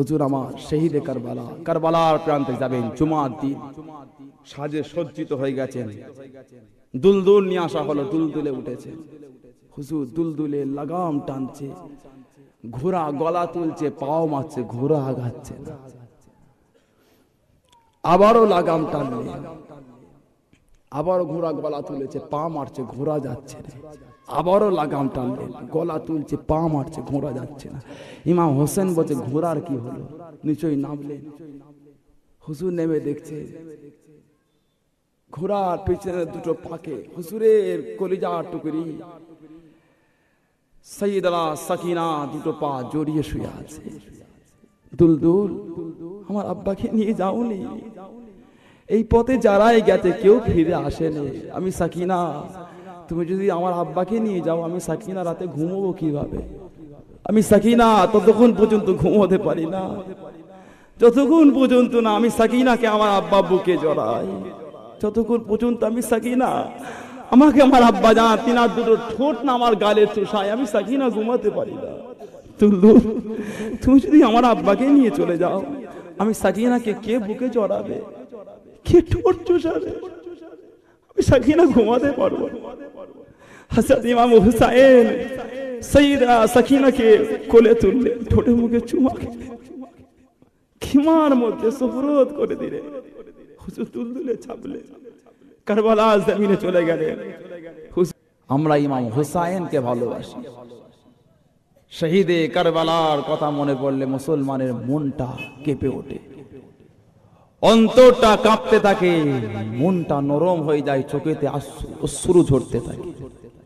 হুজুর আমার শহীদে কারবালা, কারবালার প্রান্তে যাবেন জুমার দিন, সাজে সজ্জিত হয়ে গেছেন, দুলদুল নিয়ে আসা হলো, দুলদুলে উঠেছে। হুজুর দুলদুলে লাগাম টানছে, ঘোড়া গলা তুলছে, পাও মারছে, ঘোড়া আগাচ্ছে না। আবারও লাগাম টানলে, আবারও ঘোড়া গলা তুলেছে, পা মারছে, ঘোড়া যাচ্ছে না। আবারও লাগাম টানলেন, গলা তুলছে, পা মারছে, ঘোড়া যাচ্ছে না। ইমাম হোসেন বলছে ঘোড়ার কি হলো? নিচই নামলেন। হুজুর নেমে দেখছে ঘোড়ার পিছনে দুটো পাকে হুজুরের কলিজার টুকরি সাইয়েদা সাকিনা দুটো পা জড়িয়ে শুয়ে আছে। দুলদুল, আমার আব্বাকে নিয়ে যাওনি, এই পথে যারাই গেছে কেউ ফিরে আসেনি। আমি সাকিনা, তুমি যদি আমার আব্বাকে নিয়ে যাও, আমি সাকিনা রাতে ঘুমোবো কিভাবে? আমি সাকিনা ততক্ষণ পর্যন্ত ঘুমোতে পারি না, যতক্ষণ পর্যন্ত না আমি সাকিনাকে আমার আব্বা বুকে জড়াই, যতক্ষণ পর্যন্ত আমি সাকিনা আমাকে আমার আব্বা জান তিনার দুটো ঠোঁট না আমার গালে চুষায়, আমি সাকিনা ঘুমাতে পারি না। তুমি যদি আমার আব্বাকে নিয়ে চলে যাও, আমি সাকিনাকে কে বুকে জড়াবে, কে ঠোঁট চুষাবে? আমি সাকিনা ঘুমাতে পারবো না। হযরত ইমাম হুসাইন সাইয়েদা সাকিনাকে কোলে তুললেন, ঠোঁটে মুখে চুমা খেলেন, খিমার মধ্যে সুফরত করে দিলেন। হুজুর দুলদুলে চাপলেন, কারবালার জমিনে চলে গেলেন। আমরা ইমাম হুসাইনকে ভালোবাসি। শহীদে কারবালার কথা মনে পড়লে মুসলমানের মনটা কেঁপে ওঠে, অন্তরটা কাঁপতে থাকে, মনটা নরম হয়ে যায়, চোখেতে অশ্রু ঝরতে থাকে।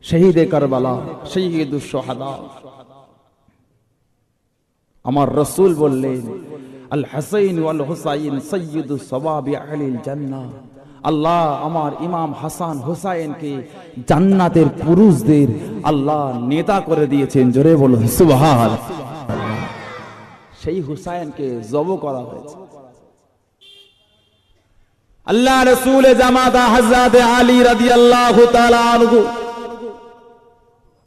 শহীদে কারবালা, শহীদুশ শুহাদা। আমার রাসূল বললেন, আল হাসাইন ওয়াল হুসাইন সাইয়্যিদুস সাওয়াবি আহলিল জান্নাহ। আল্লাহ আমার ইমাম হাসান হুসাইনকে জান্নাতের পুরুষদের আল্লাহ নেতা করে দিয়েছেন। জোরে বলুন সুবহানাল্লাহ। সেই হুসাইনকে জব করা হয়েছে। আল্লাহ রাসূল জামাতা হযরত আলী রাদিয়াল্লাহু তাআলা আনহু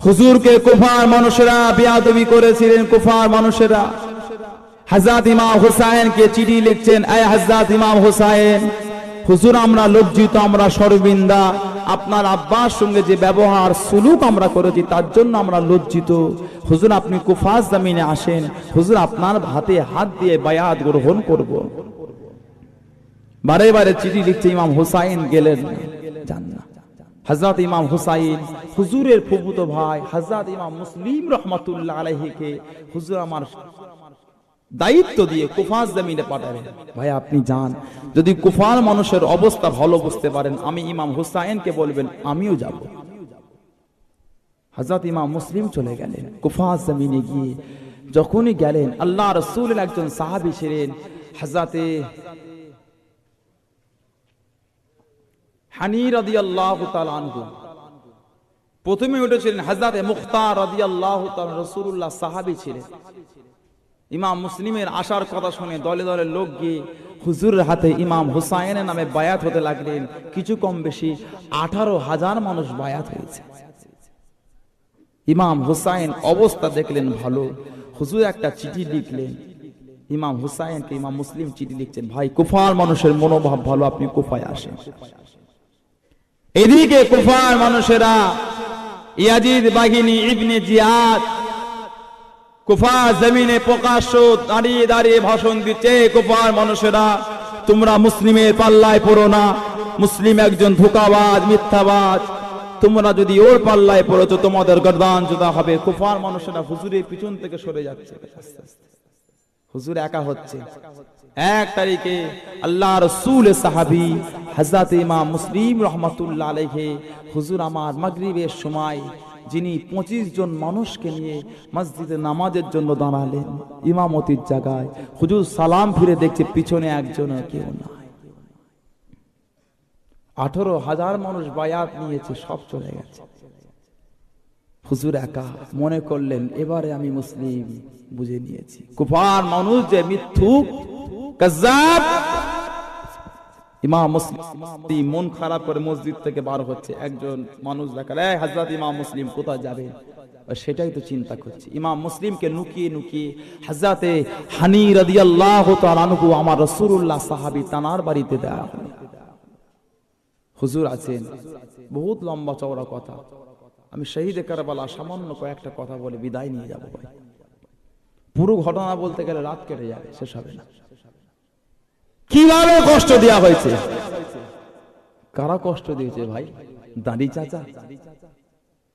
হুজুরকে কুফার মানুষেরা বেয়াদবি করেছিলেন। কুফার মানুষেরা হযরত ইমাম হুসাইনকে চিঠি লিখছেন, আয় হযরত ইমাম হুসাইন, হুজুর আমরা লজ্জিত, আমরা শর্মিন্দা, আপনার আব্বার সঙ্গে যে ব্যবহার সুলুক আমরা করেছি তার জন্য আমরা লজ্জিত। হুজুর আপনি কুফার জমিনে আসেন, হুজুর আপনার হাতে হাত দিয়ে বায়াত গ্রহণ করব। বারে বারে চিঠি লিখছে, ইমাম হুসাইন গেলেন না। হযরত ইমাম হুসাইন হুজুরের ফুফুতো ভাই হযরত ইমাম মুসলিম রাহমাতুল্লাহ আলাইহিকে হুজুর আমার দায়িত্ব দিয়ে কুফার জমিনে পাঠালেন। ভাই আপনি যান, যদি কুফার মানুষের অবস্থা ভালো বুঝতে পারেন, আমি ইমাম হুসাইনকে বলবেন আমিও যাব। হযরত ইমাম মুসলিম চলে গেলেন কুফার জমিনে। গিয়ে যখনই গেলেন, আল্লাহ রাসূলের একজন সাহাবী ছিলেন হযরতে হানি রাদিয়াল্লাহু তাআলা আনহু। প্রথমে উঠেছিলেন হযরতে মুখতার রাদিয়াল্লাহু তাআলা, রাসূলুল্লাহ সাহাবী ছিলেন। ইমাম মুসলিমের আসার কথা শুনে দলে দলে লোক গিয়ে হুজুরের হাতে ইমাম হুসাইনের নামে বায়াত হতে লাগলেন। কিছু কম বেশি 18,000 মানুষ বায়াত হয়েছে। ইমাম হুসাইন অবস্থা দেখলেন ভালো, হুজুর একটা চিঠি লিখলেন ইমাম হুসাইনকে। ইমাম মুসলিম চিঠি লিখছেন, ভাই কুফার মানুষের মনোভাব ভালো, আপনি কুফায় আসেন। এদিকে কুফার মানুষেরা ইয়াজিদ বাহিনী ইবনে জিয়াদ কুফার জমিনে প্রকাশ্য দাঁড়িয়ে দাঁড়িয়ে ভাষণ দিচ্ছে। কুফার মানুষেরা তোমরা মুসলিমের পাল্লায় পড়ো না, মুসলিম একজন ধোঁকাবাজ, মিথ্যাবাজ, তোমরা যদি ওর পাল্লায় পড়ো তো তোমাদের গর্দান জুদা হবে। কুফার মানুষেরা হুজুরের পিছন থেকে সরে যাচ্ছে, হুজুর একা হচ্ছে। 1 তারিখে আল্লাহ রাসূল সাহাবী হযরত ইমাম মুসলিম রাহমাতুল্লাহ আলাইহি হুজুর আমার মাগরিবের সময় যিনি 25 জন মানুষকে নিয়ে মসজিদে নামাজের জন্য দাঁড়ালেন ইমামতির জায়গায়, হুজুর সালাম ফিরে দেখছে পিছনে একজনও কেউ নাই। 18,000 মানুষ বায়াত নিয়েছে, সব চলে গেছে, হুজুর একা। মনে করলেন এবারে আমি মুসলিম বুঝে নিয়েছি। কুফার মানুষ যে মিথ্যুক কাযযাব। ইমাম মুসলিম মন খারাপ করে মসজিদ থেকে বার হচ্ছে। একজন মানুষ দেখালে, হযরত ইমাম মুসলিম কোথায় যাবে? সেটাই তো চিন্তা করছি। ইমাম মুসলিমকে লুকিয়ে লুকিয়ে হযরতে হানি রাদিয়াল্লাহু তাআলা আনহু আমার রাসূলুল্লাহ সাহাবী তানার বাড়িতে দেয়া হলো। হুজুর আছেন, বহুত লম্বা চওড়া কথা, আমি শহীদে কারবালা সামান্য কয়েকটা কথা বলে বিদায় নিয়ে যাব ভাই। পুরো ঘটনা বলতে গেলে রাত কেটে যাবে, শেষ হবে না। কিভাবে কষ্ট দেওয়া হয়েছে, কারা কষ্ট দিয়েছে ভাই? দাঁড়ি চাচা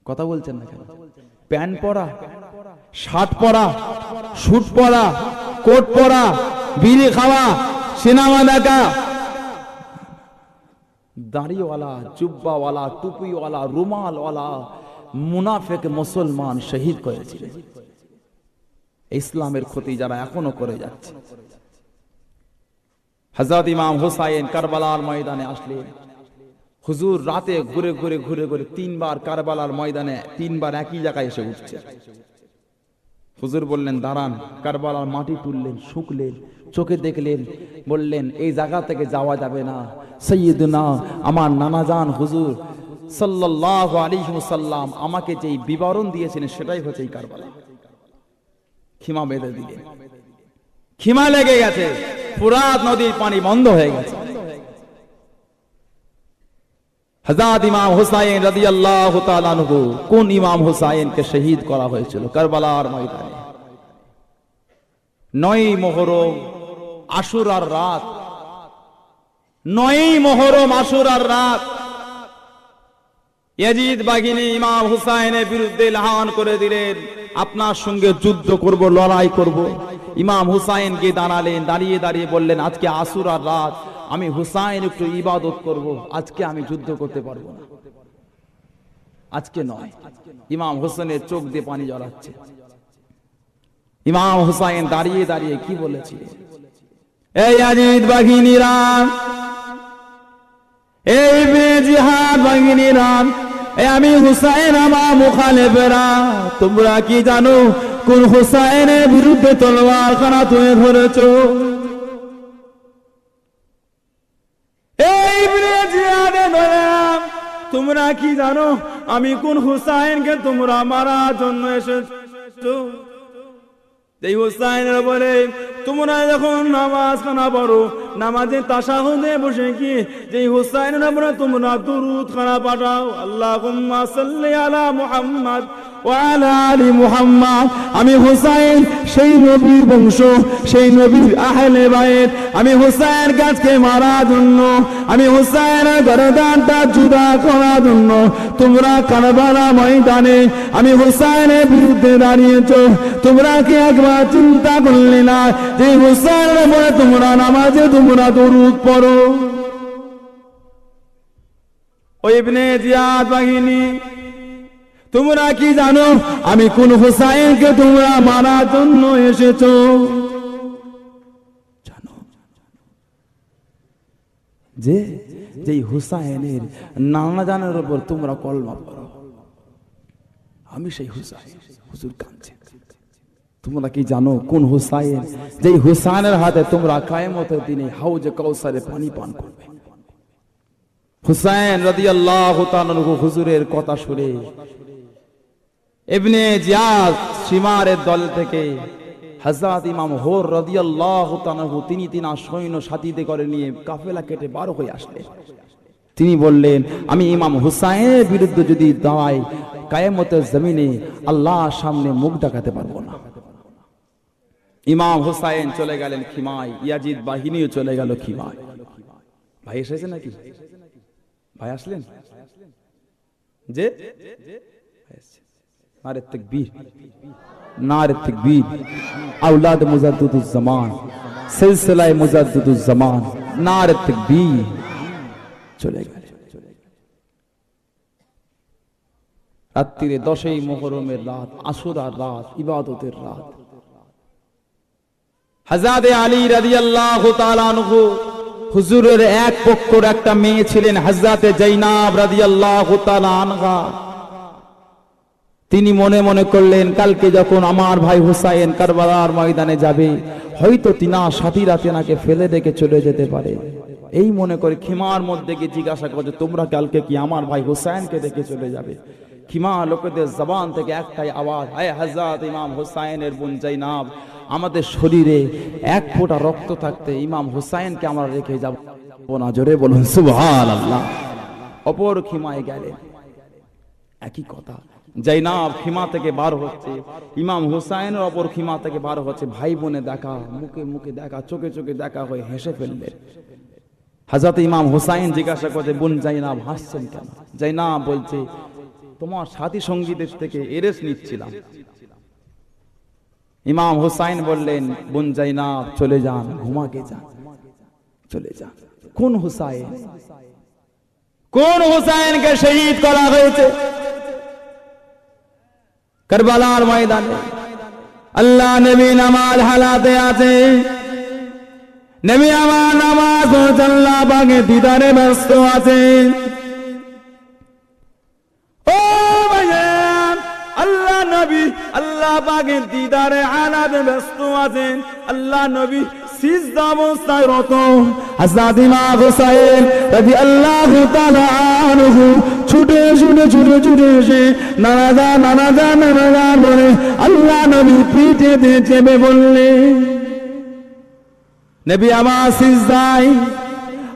কথা বলছেন না কেন? প্যান্ট পরা, শার্ট পরা, স্যুট পরা, কোট পরা, বিড়ি খাওয়া, সিনেমা দেখা, দাড়িওয়ালা, জুব্বাওয়ালা, টুপিওয়ালা, রুমালওয়ালা মুনাফিক মুসলমান শহীদ করেছিল। ইসলামের ক্ষতি যারা এখনো করে যাচ্ছে। হযরত ইমাম হুসাইন কারবালার ময়দানে আসলেন। হুজুর রাতে ঘুরে ঘুরে ঘুরে ঘুরে 3 বার কারবালার ময়দানে 3 বার একই জায়গায় এসে উঠছে। হুজুর বললেন দাঁড়ান, কারবালার মাটি তুললেন, শুকলেন, চোখে দেখলেন, বললেন এই জায়গা থেকে যাওয়া যাবে না। সাইয়্যিদুনা আমার নানাজান হুজুর সাল্লাল্লাহু আলাইহি ওয়াসাল্লাম আমাকে যেই বিবরণ দিয়েছিলেন সেটাই হচ্ছে এই কারবালা। খিমা বেঁধে দিলেন, খিমা লেগে গেছে, ফুরাত নদীর পানি বন্ধ হয়ে গেছে। হযরত ইমাম হুসাইন রাদিয়াল্লাহু তাআলা আনহু, কোন ইমাম হুসাইনকে শহীদ করা হয়েছিল কারবালার ময়দানে? 9 মুহররম আশুরার রাত, 9 মুহররম আশুরার রাত ইয়াজিদ বাহিনী ইমাম হুসাইনের বিরুদ্ধে এলান করে দিলেন, আপনার সঙ্গে যুদ্ধ করব, লড়াই করব। ইমাম হুসাইনকে দাঁড়ালেন, দাঁড়িয়ে দাঁড়িয়ে বললেন আজকে আশুরার রাত, আমি হুসাইন একটু ইবাদত করব, আজকে আমি যুদ্ধ করতে পারবো না, আজকে নয়। ইমাম হুসাইনের চোখ দিয়ে পানি ঝরাচ্ছে। ইমাম হুসাইন দাঁড়িয়ে দাঁড়িয়ে কি বলেছিলেন? এই ইয়াজিদ বাহিনীরা, এই জিহাদ বাহিনীরা, আমি হুসাইন আমার মুখালেফেরা, তোমরা কি জানো কোন হুসাইনের বিরুদ্ধে তলোয়ার খানা তুমি ধরেছো? এই জিহাদে ধরলাম, তোমরা কি জানো আমি কোন হুসাইনকে তোমরা মারার জন্য এসেছো? এই হুসাইনের বলে তোমরা যখন নামাজ খানা পড়ো, নামাজে তাশাহুদে বসে কি যে হুসাইনের উপরে তোমরা দুরূদ খানা পাঠাও, আল্লাহুম্মা সাল্লি আলা মুহাম্মদ ওয়া আলা আলি মুহাম্মদ। আমি হুসাইন সেই নবীর বংশ, সেই নবীর আহলে বাইত, আমি হুসাইন গাছকে মারার জন্য, আমি হুসাইনের গর্দানটা জুদা করার জন্য তোমরা কারবালা ময়দানে আমি হুসাইনের বিরুদ্ধে দাঁড়িয়েছো। তোমরা কি একবার চিন্তা করলে না যে হুসাইনের উপরে তোমরা নামাজে তোমরা দরুদ পড়ো? ও ইবনে জিয়াদ বাহিনী, তোমরা কি জানো আমি কোন হুসাইনকে তোমরা মারার জন্য এসেছো? জানো যে যেই হুসাইনের নানা জানের উপর তোমরা কলমা পড়ো, আমি সেই হুসাইন। হুজুর কাঁদছে। তোমরা কি জানো কোন হুসাইন যেই হুসাইনের হাতে তোমরা কিয়ামতের দিনে হাউজে কাউসারে পানি পান করবে? হুসাইন রাদিয়াল্লাহু তাআলা আনহু হুজুরের কথা শুনে ইবনে জিয়াদ শিমারের দল থেকে হযরত ইমাম হুর রাদিয়াল্লাহু তাআলা আনহু তিনি সৈন্য সাথীতে করে নিয়ে কাফেলা কেটে বার হয়ে আসলেন। তিনি বললেন আমি ইমাম হুসাইনের বিরুদ্ধে যদি দাঁড়াই, কিয়ামতের জমিনে আল্লাহর সামনে মুখ দেখাতে পারবো না। ইমাম হুসাইন চলে গেলেন খিমায়, ইয়াজিদ বাহিনীও চলে গেল খিমায়। ভাই এসেছে নাকি? ভাই আসলেন যে? নারে তাকবীর, নারে তাকবীর। আওলাদ মুজাদ্দিদুজ জামান, সিলসিলায়ে মুজাদ্দিদুজ জামান, নারে তাকবীর। চলে গেল। রাত্রিরে 10ই মুহররমের রাত, আশুরার রাত, ইবাদতের রাত। হযরত আলী রাদিয়াল্লাহু তাআলা আনহু হুজুরের এক পক্ষের একটা মেয়ে ছিলেন হযরত জাইনাব রাদিয়াল্লাহু তাআলা আনহা। তিনি মনে মনে করলেন কালকে যখন আমার ভাই হুসাইন কারবালার ময়দানে যাবে, হয়তো তিনার সাথীরা তেনাকে ফেলে রেখে চলে যেতে পারে। এই মনে করে খিমার মধ্যে গিয়ে জিজ্ঞাসা করছে তোমরা কালকে কি আমার ভাই হুসাইনকে দেখে চলে যাবে? খিমা লোকেদের জবান থেকে একটাই আওয়াজ, হে হযরত ইমাম হুসাইনের বোন জাইনাব, আমাদের শরীরে এক ফোঁটা রক্ত থাকতে ইমাম হুসাইনকে আমরা রেখে যাব না। জোরে বলুন সুবহানাল্লাহ। অপর খিমায় গেলেন, একই কথা। জাইনাব খিমা থেকে বার হচ্ছে, ইমাম হুসাইনের অপর খিমা থেকে বার হচ্ছে। ভাই বোনে দেখা, মুখে মুখে দেখা, চোখে চোখে দেখা হয়ে হেসে ফেললেন। হযরত ইমাম হুসাইন জিজ্ঞাসা করছে, বোন জাইনাব হাসছেন কেন? জাইনাব বলছে, তোমার সাথী সঙ্গীদের থেকে এরেস নিচ্ছিলাম। ইমাম হুসাইন বললেন, বোন জাইনাব চলে যান, ঘুমাকে যান, চলে যান। কোন হুসাইন? কোন হুসাইনকে শহীদ করা হয়েছে কারবালার ময়দানে? আল্লাহ নবী নামাজ হালাতে আছে, নবী আমার নামাজ পড়ছে, আল্লাহ পাকের দিদারে ব্যস্ত আছে। ও ভাইজান, আল্লাহ নবী আল্লাহ পাকের দিদারে আলাদে ব্যস্ত আছেন। আল্লাহ নবী সিজদা অবস্থায় রত। হযরত ইমাম হুসাইন রাদিয়াল্লাহু তাআলা আনহু ছুটে এসে নানা বলে আল্লাহ নবী পিঠে দিয়ে চেপে বললেন, নবী আমার সিজদায়।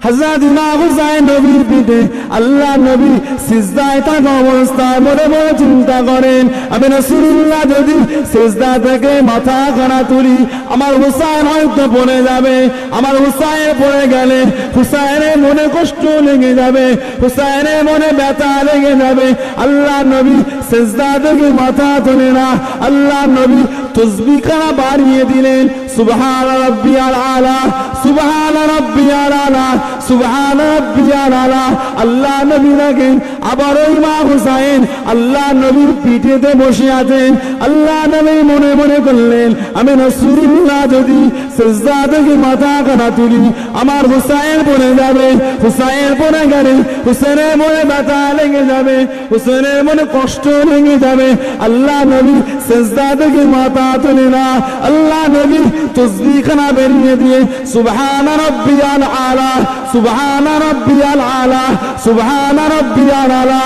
হযরত ইমাম হুসাইন নবীর পিঠে, আল্লাহ নবী সিজদায় থাকা অবস্থায় মনে মনে চিন্তা করেন, আমি রাসূলুল্লাহ যদি সিজদা থেকে মাথা খানা তুলি, আমার হুসাইন হয়তো পড়ে যাবে। আমার হুসাইন পড়ে গেলে হুসাইনের মনে কষ্ট লেগে যাবে, হুসাইনের মনে ব্যথা লেগে যাবে। আল্লাহ নবী সিজদা থেকে মাথা তোলে না। আল্লাহ নবী তাসবিহ খানা বাড়িয়ে দিলেন, সুবহান রাব্বিয়াল আলা, সুবহান রাব্বিয়াল আলা, সুবহান রাব্বিয়াল আলা। আল্লাহ নবী দেখেন আবার ইমাম হুসাইন আল্লাহ নবীর পিঠেতে বসে আছেন। আল্লাহ নবী মনে মনে করলেন, আমি রাসূলুল্লাহ যদি সিজদা থেকে মাথা কানা তুলি, আমার হুসাইন পড়ে যাবে। হুসাইন পড়ে গেলে হুসাইনের মনে ব্যথা লেগে যাবে, হুসাইনের মনে কষ্ট লেগে যাবে। আল্লাহ নবী সিজদা থেকে মাথা তোলে না। আল্লাহ নবী তাসবিহ খানা বেরিয়ে দিয়ে সুবহান রাব্বিয়াল আলা, সুবহান রাব্বিয়াল আলা, সুবহান রাব্বিয়াল আলা।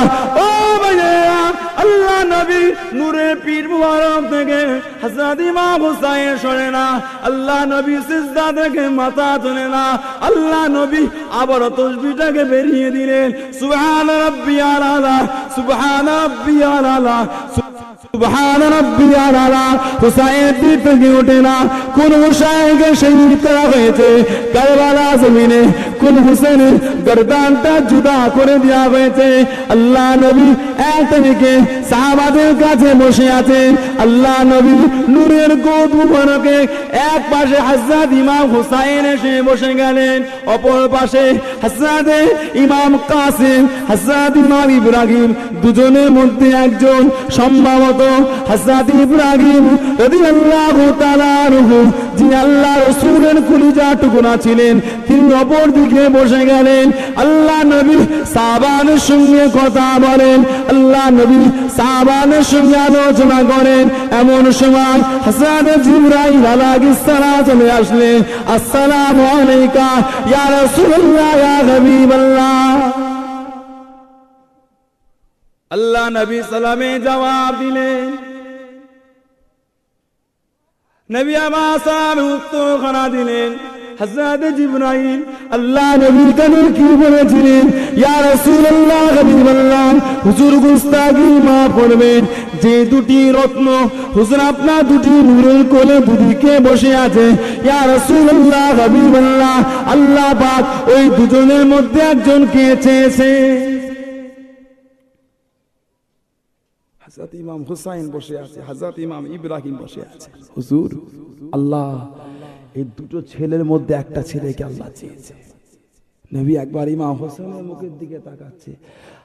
ও ভাইয়া, আল্লাহ নবী নূরের পীর মুবারক থেকে হযরত ইমাম হুসাইন সরে না। আল্লাহ নবী সিজদা থেকে মাথা তোলে না। আল্লাহ নবী আবার তাসবিহটাকে বেরিয়ে দিলেন, সুবহান রাব্বিয়াল আলা, সুবহান রাব্বিয়াল আলা, সুবহান রাব্বিয়াল আলা। হুসাইন পীর থেকে ওঠে না। কোন হুসাইনকে শহীদ করা হয়েছে কারবালা জমিনে? কোন হুসাইনের গর্দানটা জুদা করে দেওয়া হয়েছে? আল্লাহ নবী এক থেকে সাহাবাদের কাছে বসে আছেন। আল্লাহ নবী নূরের গোদ মুবারকে এক পাশে হযরত ইমাম হুসাইন এসে বসে গেলেন, অপর পাশে হযরত ইমাম কাসিম, হযরত ইমাম ইব্রাহিম। দুজনের মধ্যে একজন সম্ভবত হযরত ইব্রাহিম রাদিয়াল্লাহু তাআলা আনহু, যিনি আল্লাহ রাসূলের কলিজার টুকরা ছিলেন, তিনি অপর দিকে বসে গেলেন। আল্লাহ নবী সাহাবাদের সঙ্গে কথা বলেন, আল্লাহ নবী সাহাবাদের সঙ্গে আলোচনা করেন। এমন সময় হযরত জিবরাইল আলাইহিস সালাম চলে আসলেন। আসসালামু আলাইকা ইয়া রাসূলুল্লাহ, ইয়া হাবিবাল্লাহ। আল্লাহ নবী সালামে জবাব দিলেন, নবী আমার সালামে উত্তর খানা দিলেন। হযরত জিবরাইল আল্লাহ নবীর কানে কি বলেছিলেন, ইয়া রাসূলুল্লাহ, হাবিবাল্লাহ, হুজুর গুস্তাখি মাফ করবেন। যে দুটি রত্ন হুজুর আপনার দুটি নূরের কোলে দুদিকে বসে আছে, ইয়া রাসূলুল্লাহ, হাবিবাল্লাহ, আল্লাহ পাক ওই দুজনের মধ্যে একজনকে চেয়েছে। হযরত ইমাম হুসাইন বসে আছে, হযরত ইমাম ইব্রাহিম বসে আছে। হুজুর, আল্লাহ এই দুটো ছেলের মধ্যে একটা ছেলেকে আল্লাহ চেয়েছে। নবী একবার ইমাম হোসেনের মুখের দিকে তাকাচ্ছে,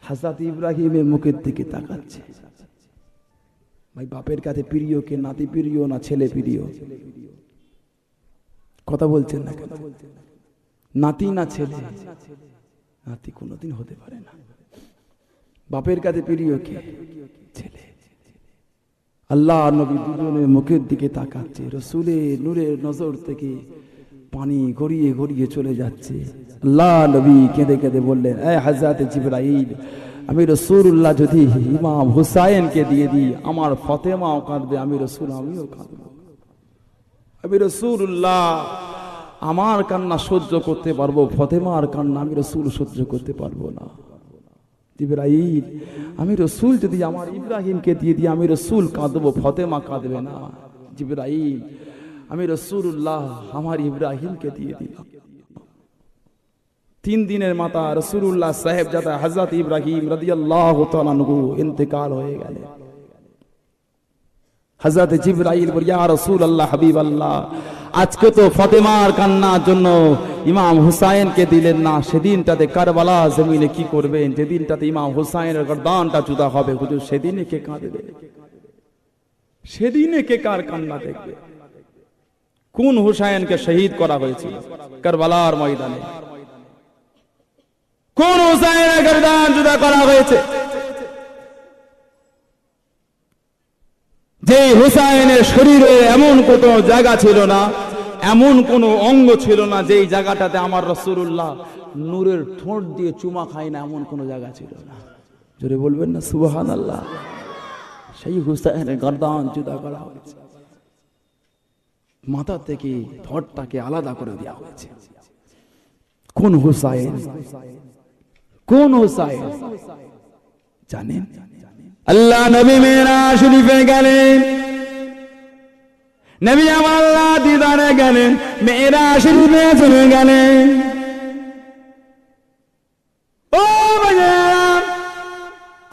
হযরত ইব্রাহিমের মুখের দিকে তাকাচ্ছে। ভাই, বাপের কাছে প্রিয় কে, নাতি প্রিয় না ছেলে প্রিয়? কথা বলছেন না কেন? নাতি না ছেলে? নাতি কোনোদিন হতে পারে না। বাপের কাছে প্রিয় কে? ছেলে। আল্লাহ নবী দুজনের মুখের দিকে তাকাচ্ছে, রাসূলের নূরের নজর থেকে পানি গড়িয়ে গড়িয়ে চলে যাচ্ছে। আল্লাহ নবী কেঁদে কেঁদে বললেন, এ হযরত জিবরাইল, আমি রাসূলুল্লাহ যদি ইমাম হুসাইনকে দিয়ে দিই, আমার ফাতেমাও কাঁদবে, আমি রাসূল আমিও কাঁদব। আমি রাসূলুল্লাহ আমার কান্না সহ্য করতে পারবো, ফাতেমার কান্না আমি রাসূল সহ্য করতে পারবো না। জিবরাইল, আমি রাসূল যদি আমার ইব্রাহিমকে দিয়ে দিই, আমি রাসূল কাঁদবো, ফাতেমা কাঁদবে না। জিবরাইল, আমি রাসূলুল্লাহ আমার ইব্রাহিমকে দিয়ে দিলাম। 3 দিনের মাথা রাসূলুল্লাহ সাহেবজাদা হযরত ইব্রাহিম রাদিয়াল্লাহু তাআলা আনহু ইন্তেকাল হয়ে গেলেন। হযরত জিবরাইল বলে, ইয়া রাসূলুল্লাহ হাবিবাল্লাহ, আজকে তো ফাতেমার কান্নার জন্য ইমাম হুসাইনকে দিলেন না, সেদিনটাতে কারবালা জমিনে কি করবেন? যেদিনটাতে ইমাম হুসাইনের গর্দানটা জুদা হবে, হুজুর সেদিনে কে কাঁদবে? সেদিনে কে কার কান্না দেখবে? কোন হুসাইনকে শহীদ করা হয়েছিল কারবালার ময়দানে? কোন হুসাইনের গর্দান জুদা করা হয়েছে? যে হুসাইনের শরীরে এমন কোন জায়গা ছিল না, এমন কোন অঙ্গ ছিল না যেই জায়গাটাতে আমার রাসূলুল্লাহ নূরের ঠোঁট দিয়ে চুমা খায় না, এমন কোন জায়গা ছিল না। জোরে বলবেন না সুবহানাল্লাহ। সেই হুসাইনের গর্দান জুদা করা হয়েছে, মাথা থেকে ঠোঁটটাকে আলাদা করে দেওয়া হয়েছে। কোন হুসাইন? কোন হুসাইন জানেন? আল্লাহ নবী মেরাজ শরীফে গেলেন, নবী আমার আল্লাহ দিদারে গেলেন, মেরাজ শরীফে চলে গেলেন। ও ভাইয়েরা,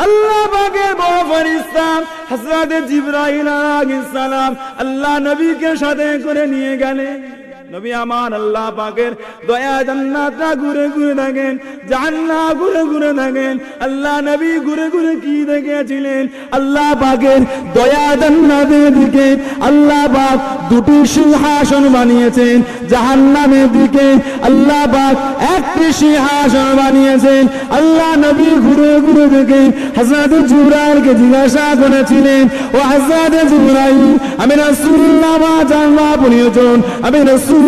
আল্লাহ পাকের বড় ফেরেশতা হযরত জিবরাইল আলাইহিস সালাম আল্লাহ নবীকে সাথে করে নিয়ে গেলেন। নবী আমার আল্লাহ পাকের দয়া জান্নাতটা ঘুরে ঘুরে দেখেন, জান্নাত ঘুরে ঘুরে দেখেন। আল্লাহ নবী ঘুরে ঘুরে কি দেখেছিলেন? আল্লাহ পাকের দয়া জান্নাতের দিকে আল্লাহ পাক দুটি সিংহাসন বানিয়েছেন, জাহান্নামের দিকে আল্লাহ পাক একটি সিংহাসন বানিয়েছেন। আল্লাহ নবী ঘুরে ঘুরে দেখে হযরত জিবরাইলকে জিজ্ঞাসা করেছিলেন, ও হযরত জিবরাইল, আমি রাসূলুল্লাহ মা জানবা পরিজন, আমি রাসূল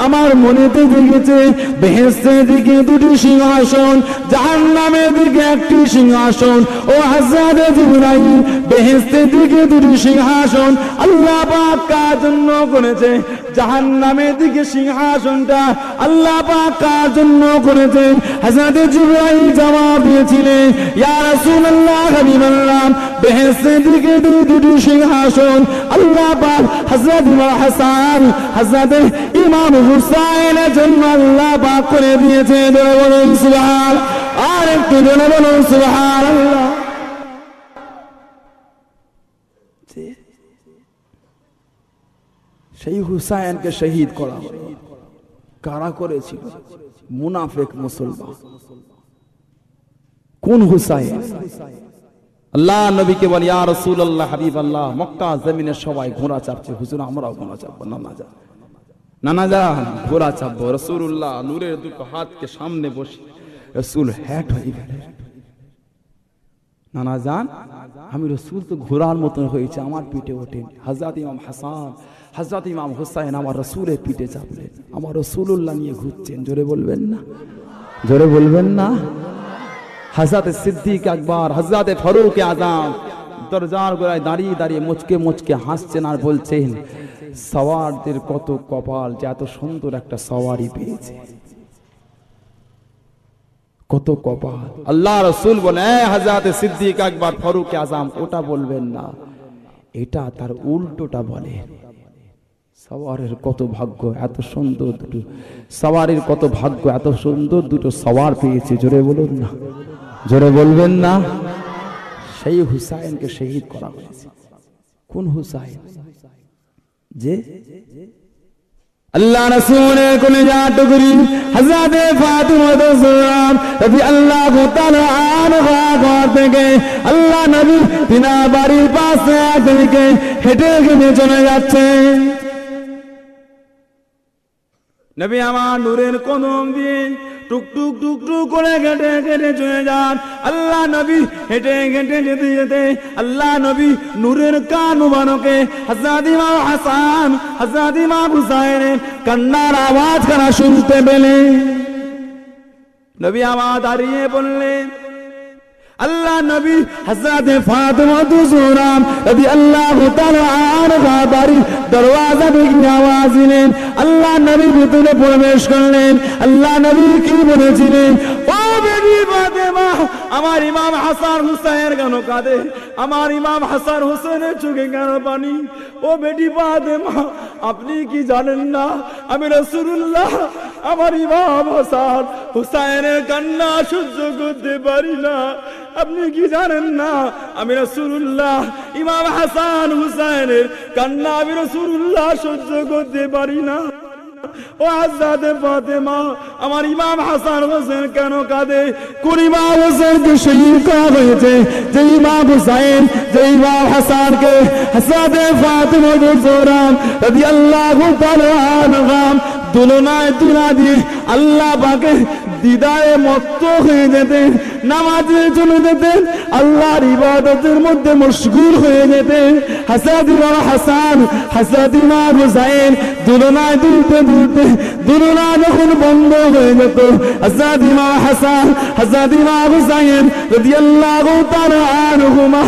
আমার মনেতে জেগেছে বেহেশতের দিকে দুটি সিংহাসন, জাহান্নামের দিকে একটি সিংহাসন। ও হযরত জিবরাইল, বেহেশতের দিকে দুটি সিংহাসন আল্লাহ পাক কার জন্য করেছে? জাহান্নামের দিকে সিংহাসনটা আল্লাহ পাক কার জন্য করেছেন? হযরত জিবরাইল জবাব দিয়েছিলেন, ইয়া রাসূলুল্লাহ হাবিবাল্লাহ, বেহেশতের দিকে দুটি সিংহাসন আল্লাহ পাক হযরত হাসান, হযরত ইমাম হুসাইনের জন্য আল্লাহ পাক করে দিয়েছে। জোরে বলুন সুবহান, আর একটু জোরে বলুন সুবহানাল্লাহ। সেই হুসাইনকে শহীদ করা হলো। কারা করেছিল? মুনাফিক মুসলমান। কোন হুসাইন? আল্লাহ নবীকে বলে, ইয়া রাসূলুল্লাহ হাবিবাল্লাহ, মক্কা জমিনে সবাই ঘোড়া চাপছে, হুজুর আমরাও ঘোড়া চাপবো। নানা যান ঘোড়া চাপবো। রাসূলুল্লাহ নূরের দুটো হাতকে সামনে বসে রাসূল হ্যাট হয়ে গেলেন। নানা যান, আমি রাসূল তো ঘোড়ার মতন হয়েছে, আমার পিঠে ওঠেন। হযরত ইমাম হাসান, হযরত ইমাম হুসাইন আমার রাসূলের পিঠে চাপলেন, আমার রাসূলুল্লাহ নিয়ে ঘুরছেন। জোরে বলবেন না, জোরে বলবেন না। হযরত সিদ্দিক আকবর, হযরত ফারুক আযম দরজার গোড়ায় দাঁড়িয়ে দাঁড়িয়ে মুচকে মুচকে হাসছেন আর বলছেন, সওয়ারদের কত কপাল যে এত সুন্দর একটা সওয়ারি পেয়েছে, কত কপাল। আল্লাহ রাসূল বলে, হযরত সিদ্দিক আকবর ফারুক আযম ওটা বলবেন না, এটা তার উল্টোটা বলে। সওয়ারের কত ভাগ্য, এত সুন্দর দুটো সওয়ারির কত ভাগ্য, এত সুন্দর দুটো সওয়ার পেয়েছে। জোরে বলুন না, জোরে বলবেন না। সেই হুসাইনকে শহীদ করা হয়েছে। কোন হুসাইন? যে আল্লাহ রাসূলের কলিজা টুকরি হযরত ফাতিমা রাযিয়াল্লাহু রাদিয়াল্লাহু তাআলা আনহা ঘর থেকে আল্লাহ নবী তিনার বাড়ির পাশে থেকে হেঁটে হেঁটে চলে যাচ্ছেন। নবী আমার নূরের কদম দিয়ে টুক টুক টুক টুক করে হেঁটে হেঁটে চলে যান। আল্লাহ নবী হেঁটে হেঁটে যেতে যেতে আল্লাহ নবী নূরের কান মুবারকে হযরত ইমাম হাসান, হযরত ইমাম হুসাইনের কান্নার আওয়াজ কানা শুনতে পেলেন। নবী আমার দাঁড়িয়ে বললেন, अल्लाह नबी हज़रत फातिमा ज़हरा রাদিয়াল্লাহু তাআলা আনহা বাড়ির দরওয়াজা থেকে আওয়াজ দিলেন। আল্লাহ নবী ভিতরে প্রবেশ করলেন। আল্লাহ নবী কি বলেছিলেন? ও বেটি ফাতেমা, আমার ইমাম হাসান হুসাইন কেন কাঁদে? আমার ইমাম হাসান হুসেনের চোখে কেন পানি? ও বেটি ফাতেমা, আপনি কি জানেন না আমি রাসূলুল্লাহ আমার ইমাম হাসান হুসাইনের কান্না সহ্য করতে পারি না? আপনি কি জানেন না আমি রাসূলুল্লাহ ইমাম হাসান হুসাইনের কান্না আমি রাসূলুল্লাহ সহ্য করতে পারি না? ও হযরত ফাতেমা, আমার ইমাম হাসান হোসেন কেন কাঁদে? কোন ইমাম হোসেনকে শহীদ করা হয়েছে? যে ইমাম হুসাইন, যে ইমাম হাসানকে হযরত ফাতেমা ज़हरा রাদিয়াল্লাহু তাআলা আনহা দুলনায় তুলা দিয়ে আল্লাহ পাকের দিদারে মত্ত হয়ে যেতেন, নামাজে চলে যেতেন, আল্লাহর ইবাদতের মধ্যে মশগুল হয়ে যেতেন। হযরত ইমাম হাসান, হযরত ইমাম হুসাইন দুলনায় দুলতে দুলতে দুলনা যখন বন্ধ হয়ে যেত, হযরত ইমাম হাসান, হযরত ইমাম হুসাইন রাদিয়াল্লাহু তাআলা আনহুমা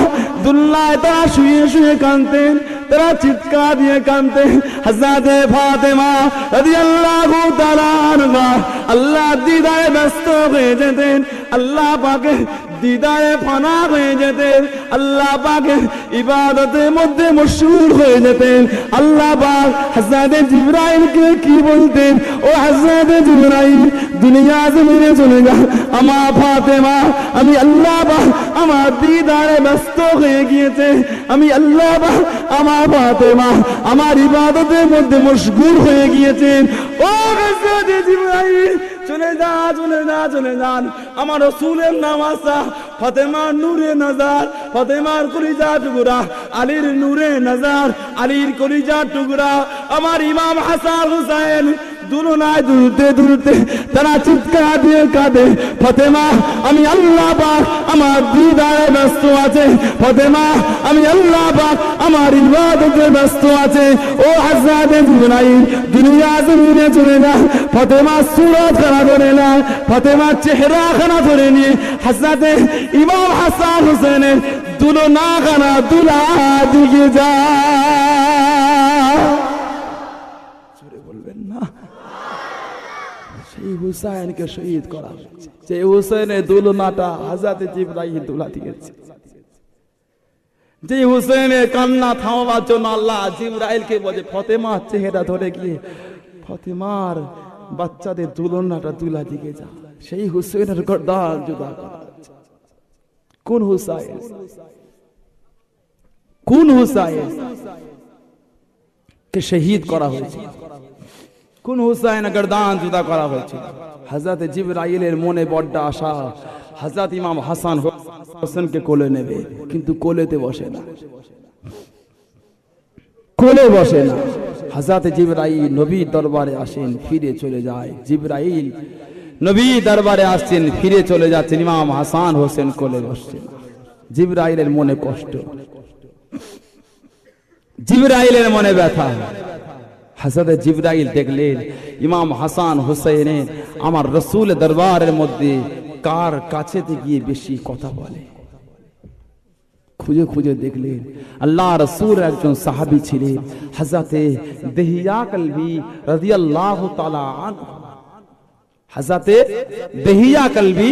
দুলনায় তারা শুয়ে শুয়ে কাঁদতেন, তারা চিৎকার দিয়ে কাঁদতেন। হযরত ফাতেমা রাদিয়াল্লাহু তাআলা আনহা আল্লাহ দিদারে ব্যস্ত হয়ে যেতেন, আল্লাহ পাকের দিদারে ফানা হয়ে যেতেন, আল্লাহ পাকের ইবাদতের মধ্যে মশগুল হয়ে যেতেন। আল্লাহ পাক হযরত জিবরাইলকে কি বলতেন? ও হযরত জিবরাইল, দুনিয়া জমিনে চলে যা, আমার ফাতেমা আমি আল্লাহ পাক আমার দিদারে ব্যস্ত হয়ে গিয়েছে, আমি আল্লাহ পাক আমার ফাতেমা আমার ইবাদতের মধ্যে মশগুল হয়ে গিয়েছেন। ও হযরত জিবরাইল চলে যা, চলে যা, চলে যান। আমার রাসূলের নাম আসা ফাতেমার নূরে নজর, ফাতেমার কলিজা টুকরা, আলীর নূরে নজর, আলীর কলিজা টুকরা আমার ইমাম হাসান হুসাইন দুলনায় দুলতে দুলতে তারা চিৎকার দিয়ে কাঁদে, ফাতেমা আমি আল্লাহ পাক আমার দিদারে ব্যস্ত আছে, ফাতেমা আমি আল্লাহ পাক আমার ইবাদতে ব্যস্ত আছে। ও হযরত জিবরাইল দুনিয়া জমিনে চলে যা, ফাতেমা সুরত খানা ধরে না, ফাতেমা চেহারা খানা ধরে নিয়ে হযরত ইমাম হাসান হুসেনের দুলনা খানা দুলা দিকে যা। জোরে বলবেন না? সেই হুসাইনকে শহীদ করা হয়েছে, যে হুসাইনের দুলনাটা হযরত জিবরাইল দুলা দিয়েছে, যে হুসাইনের কান্না থামাবার জন্য আল্লাহ জিবরাইলকে বলে ফাতেমার চেহারা ধরে গিয়ে ফাতেমার বাচ্চাদের দুলনাটা দুলা দিকে যা। সেই হুসাইনের গর্দান জুদা করা হয়েছে। কোন হুসাইন? কোন হুসাইন কে শহীদ করা হয়েছে? কোন হুসাইন গর্দান জুদা করা হয়েছে? হযরত জিবরাইলের মনে বড় আশা হযরত ইমাম হাসান হোসেনকে কোলে নেবে, কিন্তু কোলেতে বসে না, কোলে বসে না। হযরত জিবরাইল নবীর দরবারে আসেন, ফিরে চলে যায়। জিবরাইল নবীর দরবারে আসছেন, ফিরে চলে যাচ্ছেন, ইমাম হাসান হোসেন কোলে বসছেন। জিবরাইলের মনে কষ্ট, জিবরাইলের মনে ব্যথা। হযরত জিবরাইল দেখলেন ইমাম হাসান হোসেনের আমার রাসূলের দরবারের মধ্যে কার কাছে গিয়ে বেশি কথা বলে। খুঁজে খুঁজে দেখলেন আল্লাহ রাসূল একজন সাহাবী ছিলেন, হযরত দহিয়া কলবি রাদিয়াল্লাহু তাআলা আনহু। হযরত দহিয়া কলবি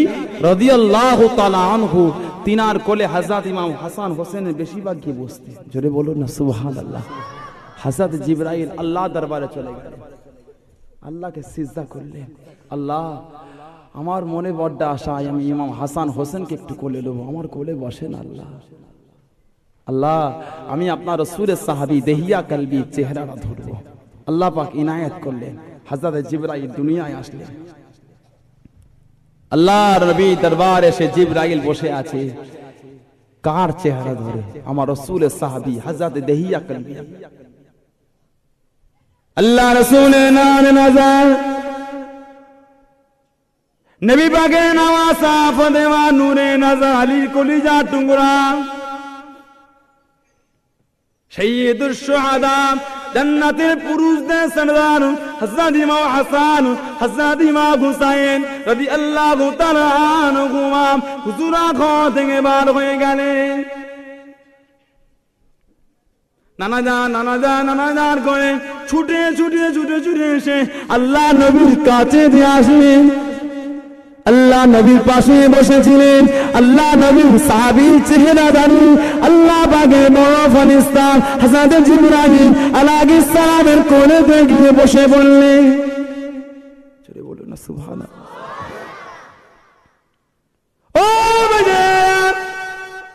রাদিয়াল্লাহু তাআলা আনহু তিনার কোলে হযরত ইমাম হাসান হোসেনের বেশিরভাগ গিয়ে বসতেন। জোরে বলুন না সুবহানাল্লাহ। হযরত জিবরাইল আল্লাহ দরবারে চলে গেলেন, আল্লাহকে সিজদা করলেন, আল্লাহ আমার মনে বড় আশা আমি ইমাম হাসান হোসেনকে একটু কোলে নেব, আমার কোলে বসেন আল্লাহ। আল্লাহ আমি আপনার রাসূলের সাহাবী দহিয়া কলবি চেহারাটা ধরবো। আল্লাহ পাক ইনায়াত করলেন, হযরত জিবরাইল দুনিয়ায় আসলেন। আল্লাহর নবী দরবারে এসে জিবরাইল বসে আছে, কার চেহারা ধরে? আমার রাসূলের সাহাবী হযরত দহিয়া কলবি। আল্লাহ রাসূলের নামে নাজার নবী পাকের নওয়াসা ফাতেমা নূরে নজর আলী কলিজা টুকরা সাইয়্যিদুশ শুহাদা জান্নাতের পুরুষদের সরদার হযরত ইমাম হাসান হযরত ইমাম হুসাইন রাদিয়াল্লাহু তাআলা আনহুমা হুজুরা ঘর থেকে বার হয়ে গেলেন। নানা করে ছুটে এসে আল্লাহ নবীর কাছে দিয়ে আসলেন। আল্লাহ নবীর পাশে বসেছিলেন। আল্লাহ নবীর সাহাবীর চেহারা দাঁড়ি আল্লাহ পাকের বড় ফেরেশতা হযরত জিবরাইল আলাইহিস সালামের কোলেতে গিয়ে বসে বললেন, জোরে বলুন না সুবহানাল্লাহ। ও বাজার,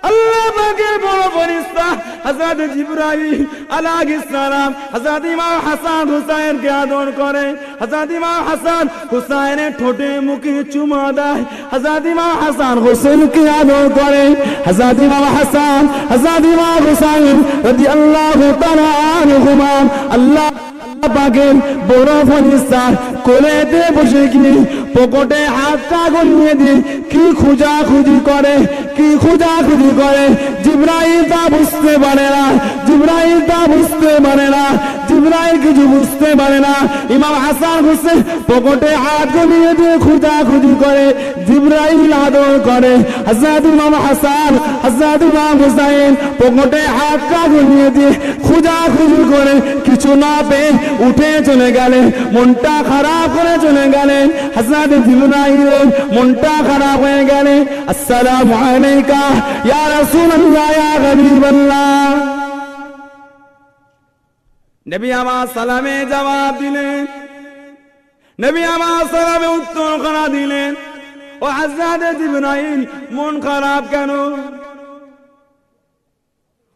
আল্লাহ পাকের বড় ফেরেশতা হযরত জিবরাইল আলাইহিস সালাম হযরত ইমাম হাসান হুসাইনকে আদর করে। হযরত ইমাম হাসান হুসাইনের ঠোঁটে মুখে চুমা দেয়। হযরত ইমাম হাসান হুসাইনকে আদর করে। হযরত ইমাম হাসান হযরত ইমাম হুসাইন রাদিয়াল্লাহু তাআলা আনহুমা আল্লাহ পাকের বড় ফেরেশতা কোলেতে বসে গিয়ে পকেটে হাতটা গলিয়ে দিয়ে কি খোঁজাখুঁজি করে জিবরাইল তা বুঝতে পারে না। জিবরাইল কিছু বুঝতে পারে না। ইমাম হাসান হোসেন পকেটে হাত গলিয়ে দিয়ে খোঁজাখুঁজি করে, জিবরাইল আদর করে। হযরত ইমাম হাসান হযরত ইমাম হুসাইন পকেটে হাতটা গলিয়ে দিয়ে খোঁজাখুঁজি করে কিছু না পেয়ে উঠে চলে গেলেন, মনটা খারাপ করে চলে গেলেন। হযরত জিবরাইল মনটা খারাপ হয়ে গেলে, আসসালামু আলাইকা ইয়া রাসূলুল্লাহ ইয়া হাবিবাল্লাহ। নবী আমার সালামে জবাব দিলেন, নবী আমার সালামে উত্তর করা দিলেন। ও হযরত জিবরাইল মন খারাপ কেন?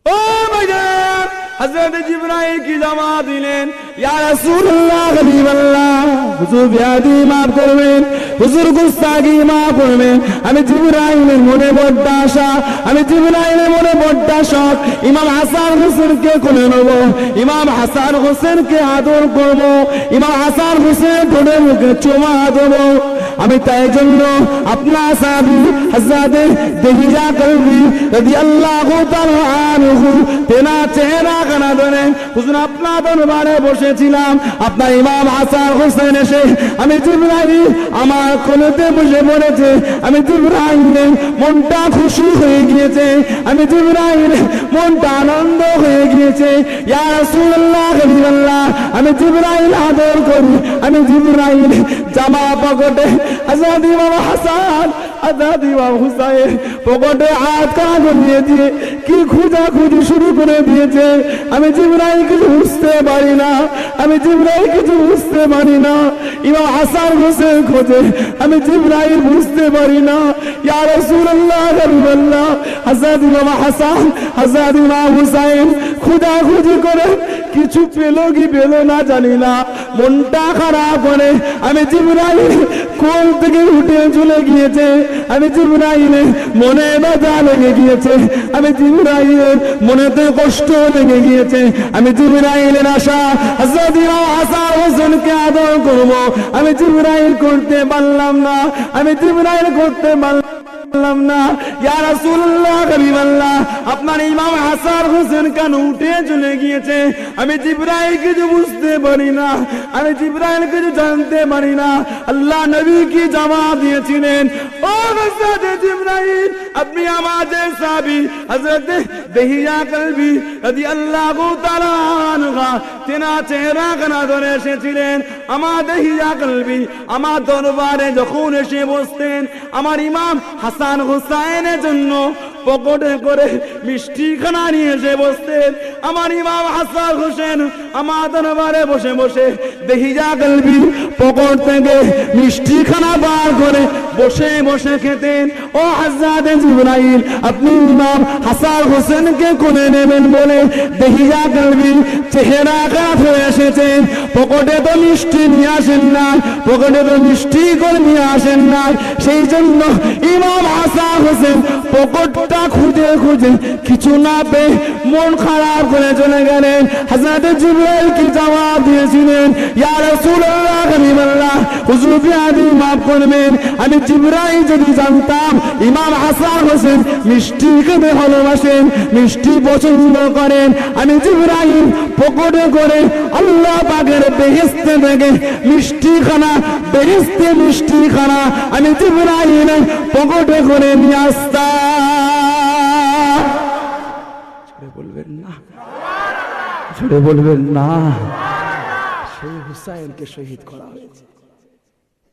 ও ভাইজান, হযরত জিবরাইল কি জবাব দিলেন, ইয়া রাসূলুল্লাহ হাবিবাল্লাহ, হুজুর বিয়াদি maaf করবেন, হুজুর গুস্তাখি maaf করবেন। আমি জিবরাইলের মনে বড় আশা, ইমাম হাসান হোসেনকে কোলে নেব, ইমাম হাসান হোসেনকে আদর করব, ইমাম হাসান হোসেন ঠোঁটে মুখে চুমা দেব। আমি তাই জন্য আপনার সাহাবী হযরত দেহিয়া কলবি রাদিয়াল্লাহু তাআলা আনহু তেনার চেহারা কানা ধরে হুজুর আপনার দরবারে বসেছিলাম। আপনার ইমাম হাসান হোসেন এসে আমি জিবরাইল আমার কোলেতে বসে পড়েছে। আমি জিবরাইল মনটা খুশি হয়ে গিয়েছে, আমি জিবরাইল মনটা আনন্দ হয়ে গিয়েছে। ইয়া রাসূলুল্লাহ হাবিবাল্লাহ, আমি জিবরাইল আদর করি, আমি জিবরাইল জামা পকেটে হযরত ইমাম হাসান হযরত ইমাম হুসাইন পকেটে হাত কাগজ দিয়ে দিয়ে কি খোঁজাখুঁজি শুরু করে দিয়েছে। আমি জিবরাইল কিছু বুঝতে পারি না, ইমাম হাসান হোসেন খোঁজে, আমি জিবরাইল বুঝতে পারি না। ইয়া রাসূলুল্লাহ হাবিবাল্লাহ, হযরত ইমাম হাসান হযরত ইমাম হুসাইন খোঁজাখুঁজি করে কিছু পেলো কি পেলো না জানি না, মনটা খারাপ করে আমি জিবরাইল কোল থেকে উঠে চলে গিয়েছে। আমি জিবরাইল মনে ব্যথা লেগে গিয়েছে, আমি জিবরাইলের মনেতে কষ্ট লেগে গিয়েছে। আমি জিবরাইলের আশা হযরত ইমাম হাসান হোসেনকে আদর করব, আমি জিবরাইল করতে পারলাম না, ইয়া রাসূলুল্লাহ হাবিবাল্লাহ, আপনার ইমাম হাসান হোসেন কেন উঠে চলে গিয়েছে? আমি জিবরাইল কিছু বুঝতে পারি না, আমি জিবরাইল কিছু জানতে পারি না। আল্লাহ নবী কি জবাব দিয়েছিলেন, ও হযরত জিবরাইল, আপনি আমাদের সাহাবী হযরত দেহিয়া কলবি রাদিয়াল্লাহু তাআলা আনহা তেনার চেহারা কানা ধরে এসেছিলেন। আমার দেহিয়া কলবি আমার দরবারে যখন এসে বসতেন, আমার ইমাম হাসান হুসাইনের জন্য পকেটে করে মিষ্টি খানা নিয়ে এসে বসতেন। আমার ইমাম হাসান হোসেন আমার দরবারে বসে বসে দেহিয়া কলবি পকেট থেকে মিষ্টি খানা বার করে বসে বসে খেতেন। ও হযরত জিবরাইল, আপনি ইমাম হাসান হোসেনকে কোলে নেবেন বলে দেহিয়া কলবি চেহারা খারাপ হয়ে এসেছেন, পকেটে তো মিষ্টি নিয়ে আসেন না, সেই জন্য ইমাম হাসান হোসেন পকেটটা খুঁজে খুঁজে কিছু না পেয়ে মন খারাপ করে চলে গেলেন। হযরত জিবরাইল কি জবাব দিয়েছিলেন, ইয়া রাসূলুল্লাহ হাবিবাল্লাহ, হুজুর বিয়াদি মাফ করবেন। আমি জিবরাইল যদি জানতাম ইমাম হাসান হোসেন মিষ্টি খেতে ভালোবাসেন, মিষ্টি পছন্দ করেন, আমি জিবরাইল পকেটে করে আল্লাহ পাকের বেহেশতে থেকে মিষ্টি খানা, বেহেশতে মিষ্টি খানা আমি জিবরাইল পকেটে করে নিয়ে আসতাম। ছোড়ে বলবেন না, ছোড়ে বলবেন না। সেই হুসাইনকে শহীদ করা হয়েছে,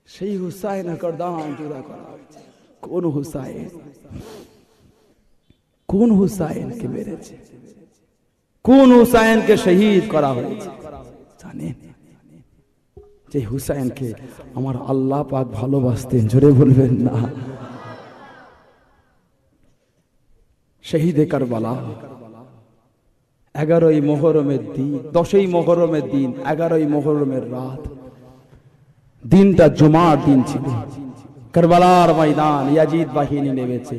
সেই হুসাইনের গর্দান জুড়া করা হয়েছে। কোন হুসাইন, কোন হুসাইনকে মেরেছে, কোন হুসাইনকে শহীদ করা হয়েছে জানেন? যে হুসাইনকে আমার আল্লাহ পাক ভালোবাসতেন, জোরে বলবেন না। শহীদে কারবালা 11ই মুহররমের দিন, 10ই মুহররমের দিন, 11ই মুহররমের রাত, দিনটা জুমার দিন ছিল। কারবালার ময়দান ইয়াজিদ বাহিনী নেমেছে।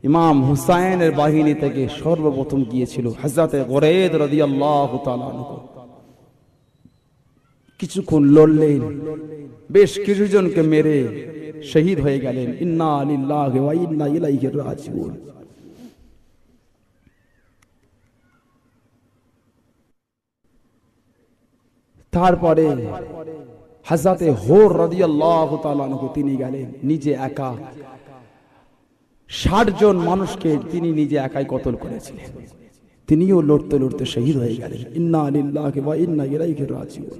ইমাম হুসাইনের বাহিনী থেকে সর্বপ্রথম গিয়েছিল হযরতে গুরাইদ রাদিয়াল্লাহু তাআলা আনহু। কিছুক্ষণ লড়লেন, বেশ কিছুজনকে মেরে শহীদ হয়ে গেলেন। ইন্না লিল্লাহি ওয়া ইন্না ইলাইহি রাজিউন। তারপরে হযরতে হুর রাদিয়াল্লাহু তাআলা আনহু তিনি গেলেন নিজে একা। 60 জন মানুষকে তিনি নিজে একাই কতল করেছিলেন। তিনিও লড়তে লড়তে শহীদ হয়ে গেলেন। ইন্না লিল্লাহি ওয়া ইন্না ইলাইহি রাজিউন।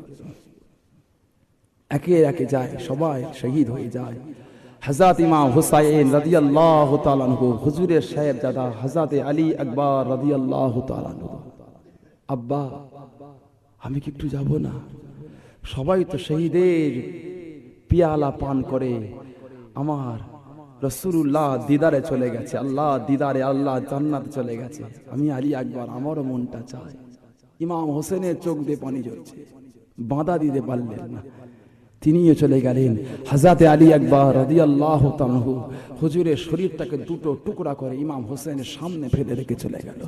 একে একে যায়, সবাই শহীদ হয়ে যায়। হযরত ইমাম হুসাইন রাদিয়াল্লাহু তাআলা আনহু, হুজুরের সাহেবজাদা হযরত আলী আকবর রাদিয়াল্লাহু তাআলা আনহু, আব্বা আমি কি একটু যাব না? সবাই তো শহীদের পিয়ালা পান করে আমার রাসূলুল্লাহ দিদারে চলে গেছে, আল্লাহ দিদারে, আল্লাহ জান্নাতে চলে গেছে। আমি আলী আকবর, আমারও মনটা চায়। ইমাম হোসেনের চোখ দিয়ে পানি ঝরছে, বাঁধা দিতে পারলেন না, তিনিও চলে গেলেন। হযরত আলী আকবর রাদিয়াল্লাহু তাআলা আনহু হুজুরের শরীরটাকে দুটো টুকরা করে ইমাম হোসেনের সামনে ফেলে রেখে চলে গেল।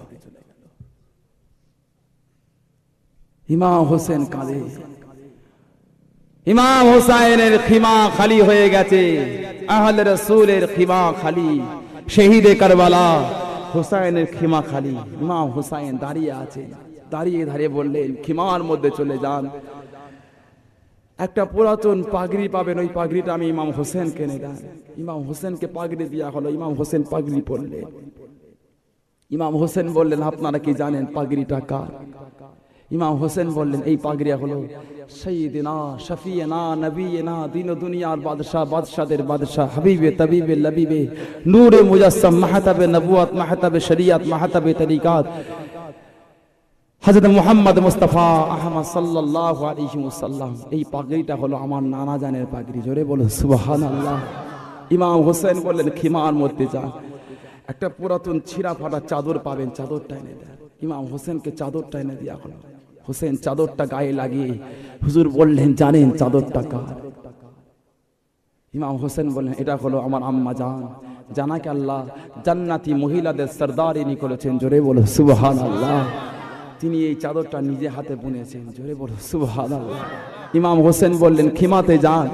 ইমাম হোসেন কাঁদে। ইমাম হোসাইনের খিমা খালি হয়ে গেছে, আহলে রাসূলের খিমা খালি। শহীদে কারবালা হোসাইনের খিমা খালি। ইমাম হোসাইন দাঁড়িয়ে আছে, দাঁড়িয়ে দাঁড়িয়ে বললেন, খিমার মধ্যে চলে যান, একটা পুরাতন পাগড়ি পাবেন, ওই পাগড়িটা আমি ইমাম হোসেনকে এনে দেন। ইমাম হোসেনকে পাগড়ি দেওয়া হলো। ইমাম হোসেন পাগড়ি পরলেন। ইমাম হোসেন বললেন, আপনারা কি জানেন পাগড়িটা কার? ইমাম হোসেন বললেন, এই পাগড়ি হলো সাইয়্যিদিনা শফিয়না নবিয়না দিন ও দুনিয়ার বাদশাহ, বাদশাদের বাদশাহ, হাবিবে তবিবে লবিবে, নূরে মুজাসসাম, মাহতাবে নবুয়ত, মাহতাবে শরিয়ত, মাহতাবে তরিকাত, হযরত মুহাম্মদ মুস্তাফা আহমদ সাল্লাল্লাহু আলাইহি ওয়াসাল্লাম। এই পাগড়িটা হলো আমার নানা জানের পাগড়ি। জোরে বলো সুবহানাল্লাহ। ইমাম হোসেন বললেন, খিমার মধ্যে যান, একটা পুরাতন ছিঁড়া ফাটা চাদর পাবেন, চাদরটা এনে দেন। ইমাম হোসেনকে চাদরটা এনে দেয়া হলো। হোসেন চাদরটা গায়ে লাগিয়ে হুজুর বললেন, জানেন চাদরটা কার? ইমাম হোসেন বললেন, এটা হলো আমার আম্মা জান, জানাকে আল্লাহ জান্নাতি মহিলাদের সরদারিনী করেছেন। জোরে বলো সুবহানাল্লাহ। তিনি এই চাদরটা নিজে হাতে বুনেছেন। জোরে বলো সুবহানাল্লাহ। ইমাম হোসেন বললেন, খিমাতে যান,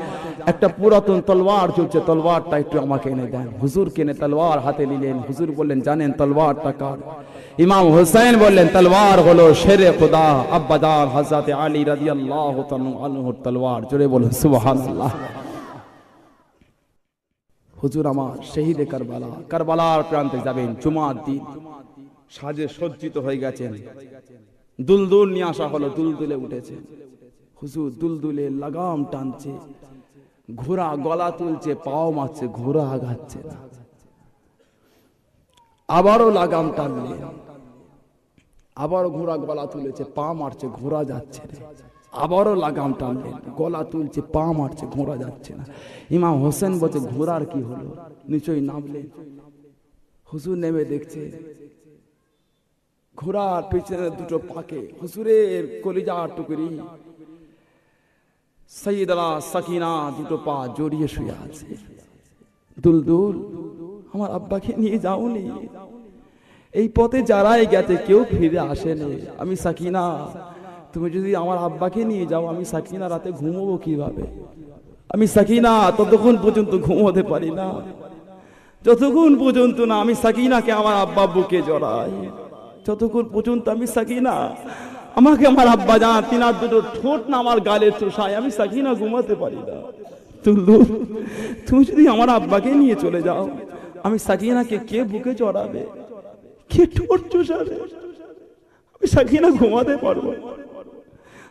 একটা পুরাতন তলোয়ার চলছে, তলোয়ারটা একটু আমাকে এনে দেন। হুজুর কেনে তলোয়ার হাতে নিলেন। হুজুর বললেন, জানেন তলোয়ারটা কার? ইমাম হোসেন বললেন, তলোয়ার হলো শেরে খুদা আব্বাজান হযরত আলী রাদিয়াল্লাহু তাআলা আনহুর তলোয়ার। জোরে বলুন সুবহানাল্লাহ। হুজুর আমার শহীদে কারবালা, কারবালার প্রান্তে যাবেন, জুমার দিন, সাজে সজ্জিত হয়ে গেছেন। দুলদুল নিয়ে আসা হলো, দুলদুলে উঠেছে। হুজুর দুলদুলে লাগাম টানছে, ঘোড়া গলা তুলছে, পাও মারছে, ঘোড়া আগাচ্ছে না। আবারও লাগাম টানলেন, আবারও ঘোড়া গলা তুলেছে, পা মারছে, ঘোড়া যাচ্ছে না। আবারও লাগাম টানলেন, গলা তুলছে, পা মারছে, ঘোড়া যাচ্ছে না। ইমাম হোসেন বলছে, ঘোড়ার কি হলো? নিচই নামলেন। হুজুর নেমে দেখছে ঘোড়ার পেছনে দুটো পাকে হুজুরের কলিজার টুকরি সাইয়েদা সাকিনা দুটো পা জড়িয়ে শুয়ে আছে। দুলদুল, আমার আব্বাকে নিয়ে যাওনি। এই পথে যারাই গেছে কেউ ফিরে আসেনি। আমি সাকিনা, তুমি যদি আমার আব্বাকে নিয়ে যাও, আমি সাকিনা রাতে ঘুমবো কিভাবে? আমি সাকিনা ততক্ষণ পর্যন্ত ঘুমোতে পারি না যতক্ষণ পর্যন্ত না আমি সাকিনাকে আমার আব্বা বুকে জড়াই। যতক্ষণ পর্যন্ত আমি সাকিনা আমাকে আমার আব্বা জান তিনার দুটো ঠোঁট না আমার গালে চুষায়, আমি সাকিনা ঘুমাতে পারি না। তুমি যদি আমার আব্বাকে নিয়ে চলে যাও, আমি সাকিনাকে কে বুকে চড়াবে, কে ঠোঁট চুষাবে? আমি সাকিনা ঘুমাতে পারবো।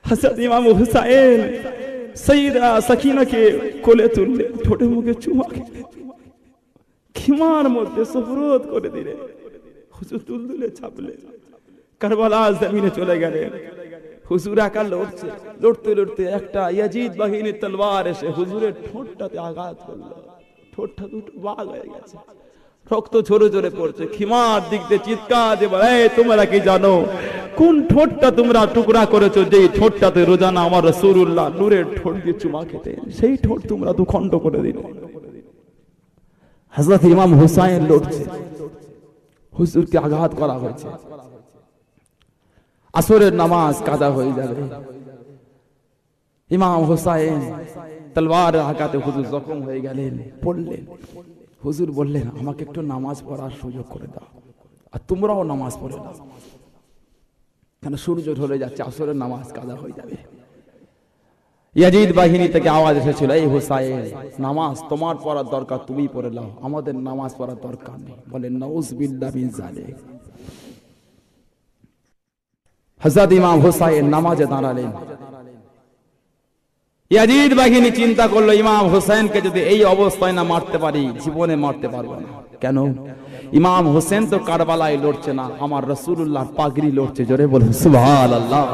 হযরত ইমাম হুসাইন সাইয়্যিদা সাকিনাকে কোলে তুললে, ঠোঁটে মুখে চুমা খেলে খিমার মধ্যে সুফরত করে দিলে, হুজুর তুলতুলে ছাপলে কারবালা জমিনে চলে গেলেন। হুজুর একা লড়ছে, লড়তে লড়তে একটা ইয়াজিদ বাহিনীর তলোয়ার এসে হুজুরের ঠোঁটটাতে আঘাত করলো। ঠোঁটটা দুটো বাগ হয়ে গেছে, রক্ত ঝরে ঝরে পড়ছে। খিমার দিক দিয়ে চিৎকার দিয়ে বলে, এই তোমরা কি জানো কোন ঠোঁটটা তোমরা টুকরা করেছো, যেই ঠোঁটটাতে রোজানা আমার রাসূলুল্লাহ নূরের ঠোঁট দিয়ে চুমা খেতেন, সেই ঠোঁট তোমরা দুখণ্ড করে দিলে। হযরত ইমাম হুসাইন লড়ছে, হুজুরকে আঘাত করা হয়েছে। আসরের নামাজ কাজা হয়ে যাবে, ইমাম হুসাইন তলোয়ারের আঘাতে হুজুর জখম হয়ে গেলেন, পড়লেন। হুজুর বললেন, আমাকে একটু নামাজ পড়ার সুযোগ করে দাও, আর তোমরাও নামাজ পড়ে দাও, কেন সূর্য ঢলে যাচ্ছে, আসরের নামাজ কাজা হয়ে যাবে। ইয়াজিদ বাহিনী থেকে আওয়াজ এসেছিল, এই হুসাইন নামাজ তোমার পড়ার দরকার, তুমি পড়ে নাও, আমাদের নামাজ পড়ার দরকার নেই। বলেন নাউযুবিল্লাহ মিন যালিক। হযরত ইমাম হুসাইন নামাজে দাঁড়ালেন। ইয়াজিদ বাহিনী চিন্তা করলো, ইমাম হুসাইনকে যদি এই অবস্থায় না মারতে পারি, জীবনে মারতে পারবো না। কেন? ইমাম হুসেন তো কারবালায় লড়ছে না, আমার রাসূলুল্লাহর পাগড়ি লড়ছে। জোরে বলুন সুবহানাল্লাহ।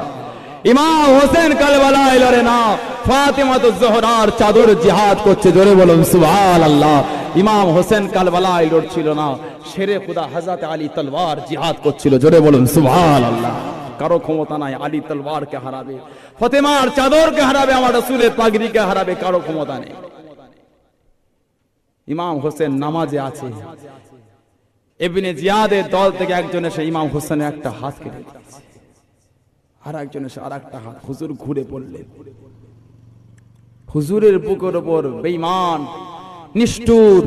ইমাম হোসেন কারবালায় লড়ে না, ফাতেমাতুজ জোহরার চাদর জিহাদ করছে। জোরে বলুন সুবহানাল্লাহ। ইমাম হোসেন কারবালায় লড়ছিল না, শেরে খুদা হযরত আলী তলওয়ার জিহাদ করছিল। জোরে বলুন সুবহানাল্লাহ। কারো ক্ষমতা নাই আলী তলওয়ারকে হারাবে, ফাতেমার চাদরকে হারাবে, আমার রাসূলের পাগড়িকে হারাবে, কারো ক্ষমতা নেই। ইমাম হোসেন নামাজে আছে, ইবনে জিয়াদের দল থেকে একজন এসে ইমাম হোসেনের একটা হাত কেটে দিয়েছে, আর একজন এসে আর একটা হাত। হুজুর ঘুরে পড়লেন, হুজুরের বুকের উপর বেঈমান নিষ্ঠুর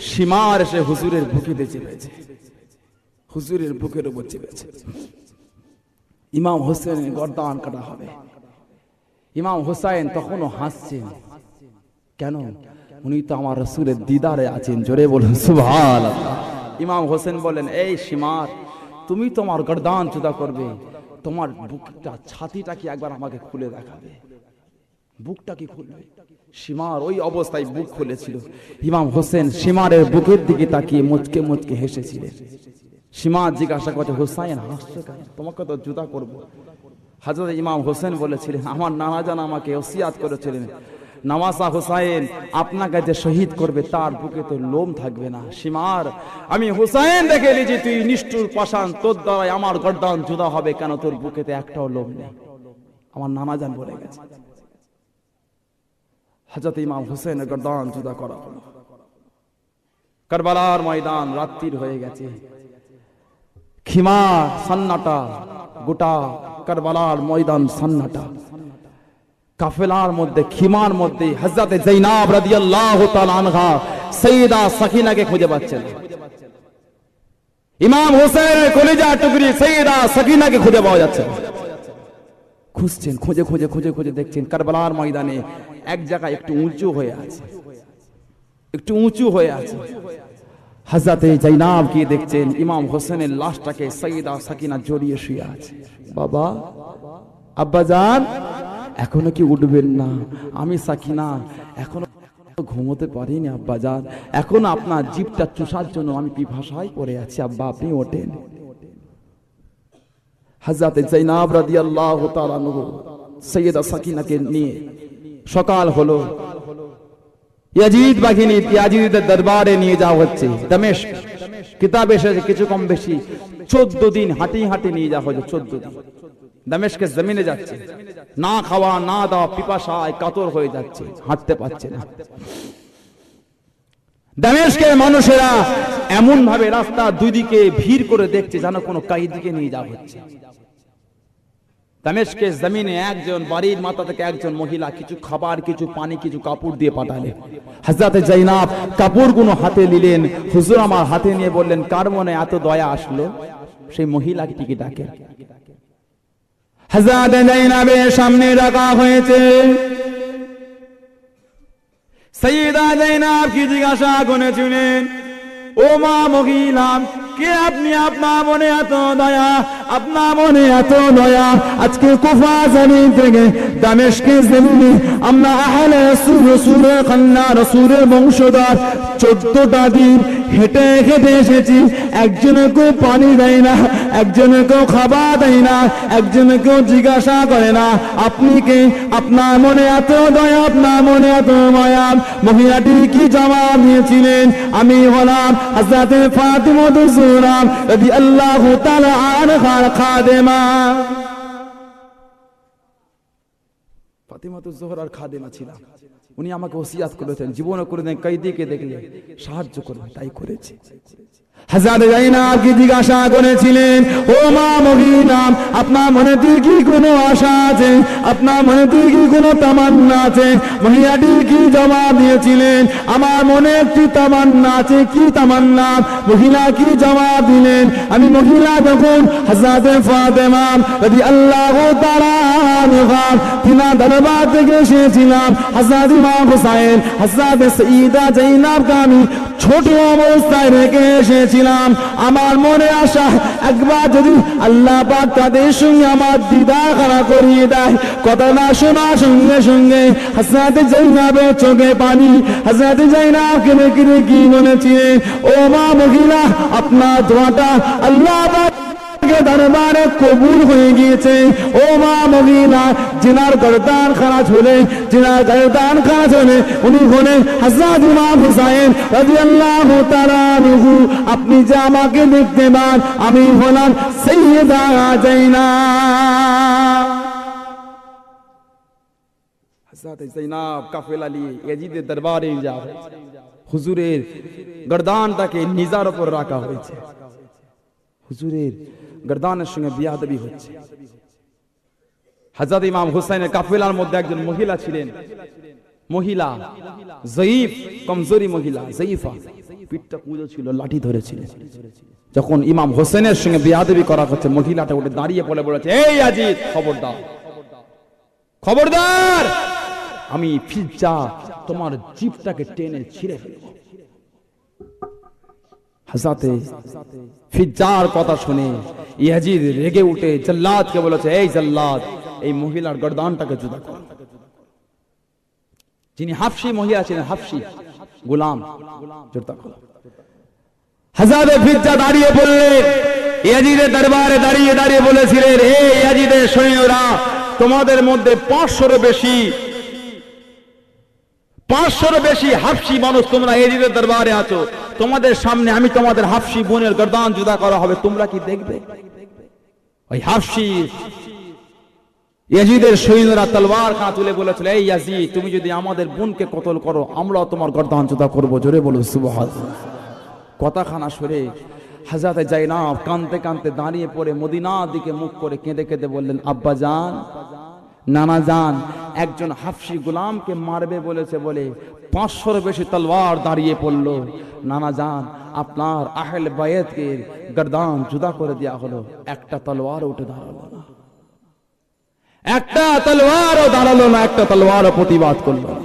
সীমার এসে হুজুরের বুকে চেপেছে, হুজুরের বুকের উপর চেপেছে। ইমাম হোসেনের গর্দান কাটা হবে। ইমাম হুসাইন তখনও হাসছেন, কেন? উনি তো আমার রাসূলের দিদারে আছেন। জোরে বলুন সুবহানাল্লাহ। ইমাম হোসেন বলেন, এই সীমার, তুমি তোমার গর্দান জুদা করবে, তোমার বুকটা ছাতিটা কি একবার আমাকে খুলে দেখাবে? বুকটা কি খুলবে? সীমার ওই অবস্থায় বুক খুলেছিল। ইমাম হোসেন সীমারের বুকের দিকে তাকিয়ে মুচকে মুচকে হেসেছিলেন। সীমার জিজ্ঞাসা করছে, হুসাইন হাসছো কেন? তোমাকে তো জুদা করবো। হযরত ইমাম হোসেন বলেছিলেন, আমার নানা জান আমাকে ওসিয়াত করেছিলেন, নওয়াজা হুসাইন আপনাকে যে শহীদ করবে তার বুকে তো লোম থাকবে না। সীমার, আমি হুসাইন দেখে নিয়েছি তুই নিষ্ঠুর পাষাণ, তোর দ্বারাই আমার গর্দান জুদা হবে, কেন তোর বুকেতে একটাও লোম নেই। আমার নানা জান বলে গেছে। হযরত ইমাম হুসাইনের গর্দান জুদা করা হলো। কারবালার ময়দান রাত্রির হয়ে গেছে, খিমা সান্নাটা, গোটা কারবালার ময়দান সান্নাটা। কাফেলার মধ্যে, খিমার মধ্যে হযরত যায়েনব রাদিয়াল্লাহু তাআলা আনহা সাইয়্যিদা সাকিনাকে খুঁজে পাচ্ছেন। ইমাম হোসেনের কলিজার টুকরি সাইয়্যিদা সাকিনাকে খুঁজে পাওয়া যাচ্ছে। খুঁজছেন, খুঁজে খুঁজে খুঁজে খুঁজে দেখছেন কারবালার ময়দানে এক জায়গায় একটু উঁচু হয়ে আছে, একটু উঁচু হয়ে আছে। হযরত যায়েনব কি দেখছেন, ইমাম হোসেনের লাশটাকে সাইয়্যিদা সাকিনা জড়িয়ে শুয়ে আছে। বাবা, আব্বাজান, এখনো কি উঠবেন না? আমি সাকিনা এখনো ঘুমোতে পারিনি আব্বাজান, এখনো আপনার জিভটা চুষার জন্য আমি পিপাসায় পড়ে আছি। আব্বা, আপনি ওঠেন। হযরত যায়েনব রাদিয়াল্লাহু তাআলা আনহু সাইয়্যিদা সাকিনাকে নিয়ে সকাল হলো, ইয়াজিদ বাহিনী ইয়াজিদের দরবারে নিয়ে যাওয়া হচ্ছে। দামেস্ক কিতাবে এসেছে কিছু কম বেশি 14 দিন হাঁটি হাঁটি নিয়ে যাওয়া হয়েছে। 14 দিন দামেস্কের জমিনে যাচ্ছে, না খাওয়া না দাওয়া, পিপাসায় কাতর হয়ে যাচ্ছে, হাঁটতে পারছে না। দামেস্কের মানুষেরা এমন ভাবে রাস্তা দুই দিকে ভিড় করে দেখছে যেন কোনো কায়দিকে নিয়ে যাওয়া হচ্ছে। দামেস্কের জমিনে একজন বাড়ির মাথা থেকে একজন মহিলা কিছু খাবার, কিছু পানি, কিছু কাপড় দিয়ে পাঠালেন। হযরত জাইনাব কাপড়গুলো হাতে নিলেন, হুজুর আমার হাতে নিয়ে বললেন, কার মনে এত দয়া আসলো? সেই মহিলাটিকে ডাকেন। হযরত জাইনাবের সামনে রাখা হয়েছে। সাইয়্যিদা জাইনাব কি জিজ্ঞাসা করেছিলেন, ও মা মহিলা, কে আপনি? আপনার মনে এত দয়া, আপনার মনে এত দয়া। আজকে কুফা জমিন থেকে দামেস্কের জমিনে আমরা আহলে রাসূলের কন্যা, রাসূলের বংশধর 14টা দিন হেঁটে হেঁটে এসেছি। একজনকেও পানি দেয় না, একজনকেও খাবার দেয় না, একজনকেও জিজ্ঞাসা করে না আপনি কে? আপনার মনে এত দয়া, আপনার মনে এত মায়া। মহিলাটি কি জবাব দিয়েছিলেন? আমি হলাম হযরত ফাতিমা জোহরা রাদিয়াল্লাহু তাআলা আনহার খাদেমা। ফাতিমা জোহরার খাদেমা ছিলাম। উনি আমাকে ওসিয়াত করেছেন, জীবনে করে দেন কয়েদিকে দেখলে সাহায্য করবে, তাই করেছি। হযরত জাইনাব কি জিজ্ঞাসা করেছিলেন, ও মা মহিলা, আপনার মনে কি কোনো আশা আছে? আপনার মনে কি কোনো তামান্না আছে? মহিলাটি কি জবাব দিয়েছিলেন? আমার মনে একটি তামান্না আছে। কি তামান্না? মহিলা কি জবাব দিলেন? আমি মহিলা যখন হযরত ফাতেমা রাদিয়াল্লাহু তাআলা আনহা তিনার দরবার থেকে এসেছিলাম, হযরত ইমাম হুসাইন, হযরত সাইয়্যিদা জাইনাবকে আমি ছোট অবস্থায় রেখে এসেছিলাম। আমার মনে আশা একবার যদি আল্লাহ পাক তাদের সঙ্গে আমার দিদার করা করিয়ে দেয়। কথা না শোনার সঙ্গে সঙ্গে হযরত জাইনাবের চোখে পানি। হযরত জাইনাবকে দেখে কি বলেছিলেন, ও মা মহিলা, আপনার দোয়াটা আল্লাহ পাক দরবারে কবুল হয়ে গিয়েছে। ও মা মহিলা, জিনার গর্দান খারাজ হলে, জিনার গর্দান খারাজ হলে উনি হলেন হযরত ইমাম হুসাইন রাদিয়াল্লাহু তাআলা আনহু। আপনি যে আমাকে দেখতে পান, আমি হলাম সাইয়্যিদা জাইনাব। হযরত জাইনাব কাফেলা নিয়ে ইয়াজিদের দরবারে যায়। হুজুরের গর্দানটাকে নিজার উপর রাখা হয়েছে। হুজুরের গর্দানের সঙ্গে বিয়াদবি হচ্ছে। হযরত ইমাম হুসাইনের কাফেলার মধ্যে একজন মহিলা ছিলেন। মহিলা জয়ীফ, কমজোরি মহিলা, জয়ীফা, পিঠটা কুঁজো ছিল, লাঠি ধরেছিলেন। যখন ইমাম হোসেনের সঙ্গে বিয়াদবি করা হচ্ছে, মহিলাটা উঠে দাঁড়িয়ে বলেছে, এই ইয়াজিদ, খবরদার, খবরদার, আমি ফিজ্জা তোমার জিভটাকে টেনে ছিঁড়ে ফেলব। হযরত ফিজ্জার কথা শুনে ইয়াজিদ রেগে উঠে জল্লাদকে বলেছে, এই জল্লাদ, এই মহিলার গর্দানটাকে জুদা কর। যিনি হাফসি মহিলা ছিলেন, হাফসি গোলাম, জুদা কর। হযরত ফিজ্জা দাঁড়িয়ে বললেন, ইয়াজিদের দরবারে দাঁড়িয়ে দাঁড়িয়ে বলেছিলেন, হে ইয়াজিদের সৈন্যরা, তোমাদের মধ্যে 500-এর বেশি হাফসি মানুষ তোমরা ইয়াজিদের দরবারে আছো। তোমাদের সামনে আমি তোমাদের হাফসি বোনের গর্দান জুদা করা হবে, তোমরা কি দেখবে? ওই হাফসি ইয়াজিদের সৈন্যরা তলোয়ার কাঁধে তুলে বলেছিল, এই ইয়াজিদ, তুমি যদি আমাদের বোনকে কতল করো, আমরাও তোমার গর্দান জুদা করব। জোরে বলুন সুবহানাল্লাহ। কথাখানা শুনে হযরত জাইনাব কাঁদতে কাঁদতে দাঁড়িয়ে পড়ে মদিনার দিকে মুখ করে কেঁদে কেঁদে বললেন, আব্বা জান, নানা জান, একজন হাফসি গোলামকে মারবে বলেছে বলে 500-এর বেশি তলোয়ার দাঁড়িয়ে পড়ল। নানা জান, আপনার আহলে বায়াতকে গর্দান জুদা করে দেয়া হলো, একটা তলোয়ার উঠে দাঁড়ালো না, একটা তলোয়ারও দাঁড়ালো না, একটা তলোয়ারও প্রতিবাদ করলো না।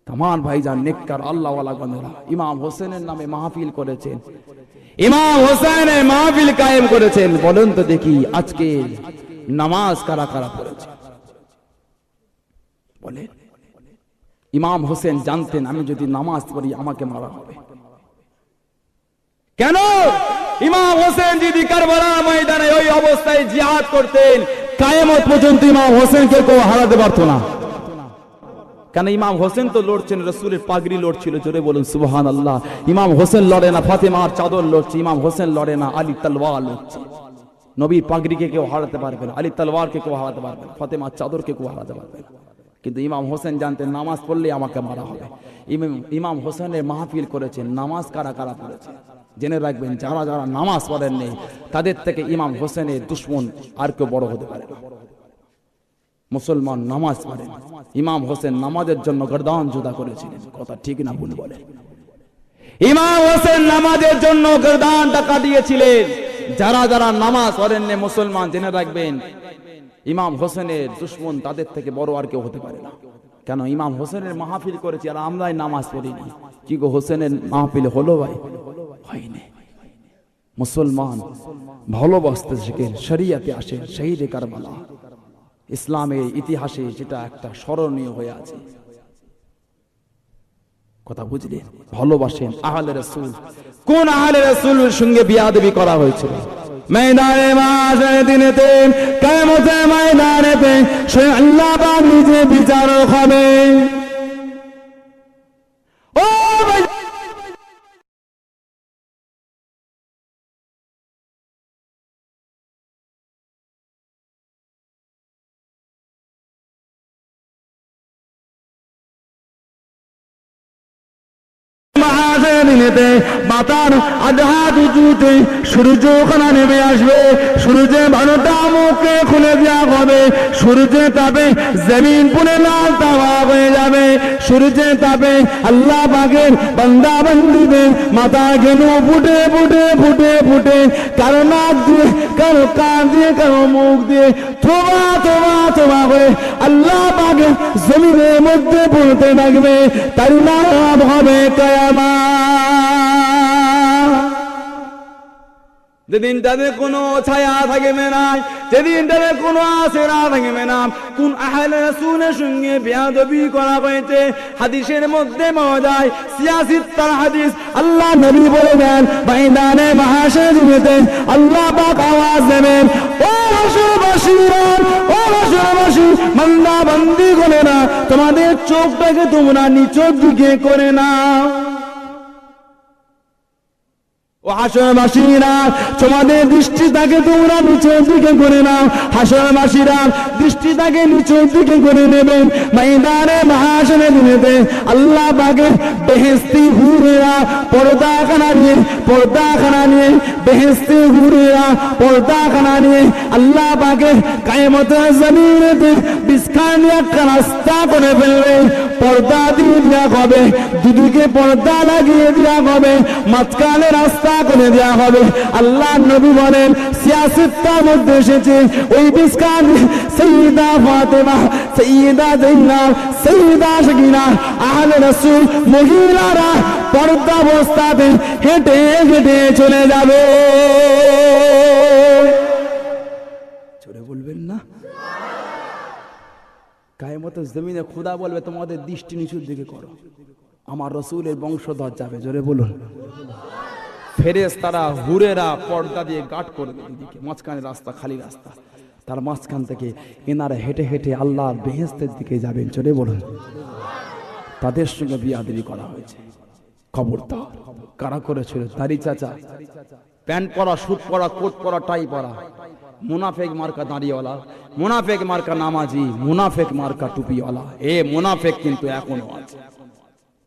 তামান ভাইজান, নেককার আল্লাহওয়ালা গণেরা ইমাম হোসেনের নামে মাহফিল করেছেন, ইমাম হোসেনের মাহফিল কায়েম করেছেন। বলেন তো দেখি, আজকে নামাজ কারা কারা পড়েছে? বলেন। ইমাম হোসেন জানতেন, আমি যদি নামাজ পড়ি আমাকে মারা হবে। কেন? ইমাম হোসেন যদি কারবালার ময়দানে ওই অবস্থায় জিহাদ করতেন, কিয়ামত পর্যন্ত ইমাম হোসেনকে কেউ হারাতে পারতো না। কেন? ইমাম হোসেন তো লড়ছেন, রাসূলের পাগড়ি লড়ছিল। জোরে বলুন সুবহানাল্লাহ। ইমাম হোসেন লড়ে না, ফাতেমার চাদর লড়ছে। ইমাম হোসেন লড়ে না, আলী তলোয়ার লড়ছে। নবীর পাগড়িকে কেউ হারাতে পারবে না, আলী তলোয়ারকে কেউ হারাতে পারবে না, ফাতেমার চাদরকে কেউ হারাতে পারবে না। কিন্তু ইমাম হোসেন জানতেন, নামাজ পড়লে আমাকে মারা হবে। ইমাম হোসেনের মাহফিল করেছেন। নামাজ কারা কারা পড়েছে? জেনে রাখবেন, যারা যারা নামাজ পড়েননি তাদের থেকে ইমাম হোসেনের দুশ্মন আর কেউ বড় হতে পারে না। মুসলমান নামাজ পড়েন, ইমাম হোসেন নামাজের জন্য গর্দান জুদা করেছিলেন, কথা ঠিক না ভুল বলে? ইমাম হোসেন নামাজের জন্য গর্দান টাকা দিয়েছিলেন। যারা যারা নামাজ পড়েননি মুসলমান জেনে রাখবেন, ইমাম হোসেনের দুশ্মন তাদের থেকে বড় আর কেউ হতে পারে না। কেন? ইমাম হোসেনের মাহফিল করেছি আর আমরাই নামাজ পড়িনি। কি গো, হোসেনের মাহফিল হলো ভাই? হয়নি। মুসলমান ভালোবাসতে শিখেন, শরিয়াতে আসেন, শহীদে কারবালা ইসলামের ইতিহাসে যেটা একটা স্মরণীয় হয়ে আছে। কথা বুঝলেন? ভালোবাসেন আহলে রাসূল। কোন আহলে রাসূলের সঙ্গে বিয়াদবি করা হয়েছিল? ময়দানে মাশারে দিনেতে, কিয়ামতের ময়দানেতে সেই আল্লাহ পাক নিজে বিচারক হবে। ও ভাই, মাতার আধাত উঁচুতে সূর্য খানা নেমে আসবে, সূর্যে ভালোটা মুখে খুলে দেওয়া হবে, সূর্যে তাপে জমিন পুরে লাল তাওয়া হয়ে যাবে, সূর্যে তাপে আল্লাহ পাকের বান্দা বান্দীদের মাথা গেল ফুটে ফুটে ফুটে ফুটে, কারো নাক দিয়ে, কারো কান দিয়ে, কারো মুখ দিয়ে থোবা থোবা থোবা করে আল্লাহ পাকের জমিনের মধ্যে পড়তে থাকবে। তার নাম হবে কিয়ামত। যেদিন তাদের কোনো ছায়া থাকবে না, যেদিন তাদের কোনো আশরা থাকবে না। কোন আহলে রাসূলের সঙ্গে বেয়াদবি করা হয়েছে হাদিসের মধ্যে পাওয়া যায়, 86 হাদিস। আল্লাহ নবী বলে দেন, ময়দানে মাহশরে আল্লাহ পাক আওয়াজ দেবেন, ও হাসরবাসীরা, ও হাসরবাসী, বান্দা বান্দি করে না, তোমাদের চোখটাকে তোমরা নিচের দিকে করে নাও। ও হাসরবাসীরা, তোমাদের দৃষ্টিটাকে তোমরা নিচের দিকে করে নাও। হাসরবাসীরা দৃষ্টিটাকে নিচের দিকে করে নেবেন। ময়দানে মাহশরে দিনেতে আল্লাহ পাকের বেহেশতি হুরেরা পর্দাখানা নিয়ে বেহেশতি হুরেরা পর্দাখানা নিয়ে আল্লাহ পাকের কিয়ামতের জমিনেতে বিছখানা নিয়ে একটা রাস্তা করে ফেলবে। পর্দা দিয়ে দেওয়া হবে, দুদিকে পর্দা লাগিয়ে দেওয়া হবে, মাঝখানে রাস্তা করে দেওয়া হবে। আল্লাহ নবী বলেন, 86টার মধ্যে এসেছে ওই বিছখান সাইয়্যিদা ফাতেমা, সাইয়্যিদা যায়েনাব, সাইয়্যিদা সাকিনা আহলে রাসূল মহিলারা পর্দা অবস্থাতে হেঁটে হেঁটে চলে যাবে। চলে বলবেন না? কিয়ামতের জমিনে খোদা বলবে, তোমাদের দৃষ্টি নিচুর দিকে করো, আমার রাসূলের বংশধর যাবে। জোরে বলুন। ফেরেশতারা হুরেরা পর্দা দিয়ে গার্ড করবে দিকে, মাঝখানে রাস্তা, খালি রাস্তা, তার মাঝখান থেকে এনারা হেঁটে হেঁটে আল্লাহর বেহেশতের দিকে যাবেন। চলে বলুন। তাদের সঙ্গে বিয়াদবি করা হয়েছে। খবরদার। কারা করেছিল? দাড়ি চাচা, প্যান্ট পরা, স্যুট পরা, কোট পরা, টাই পরা, মুনাফেক মার্কা দাঁড়িয়েওয়ালা, মুনাফেক মার্কা নামাজি, মুনাফেক মার্কা টুপিওয়ালা। এ মুনাফেক কিন্তু এখনো আছে।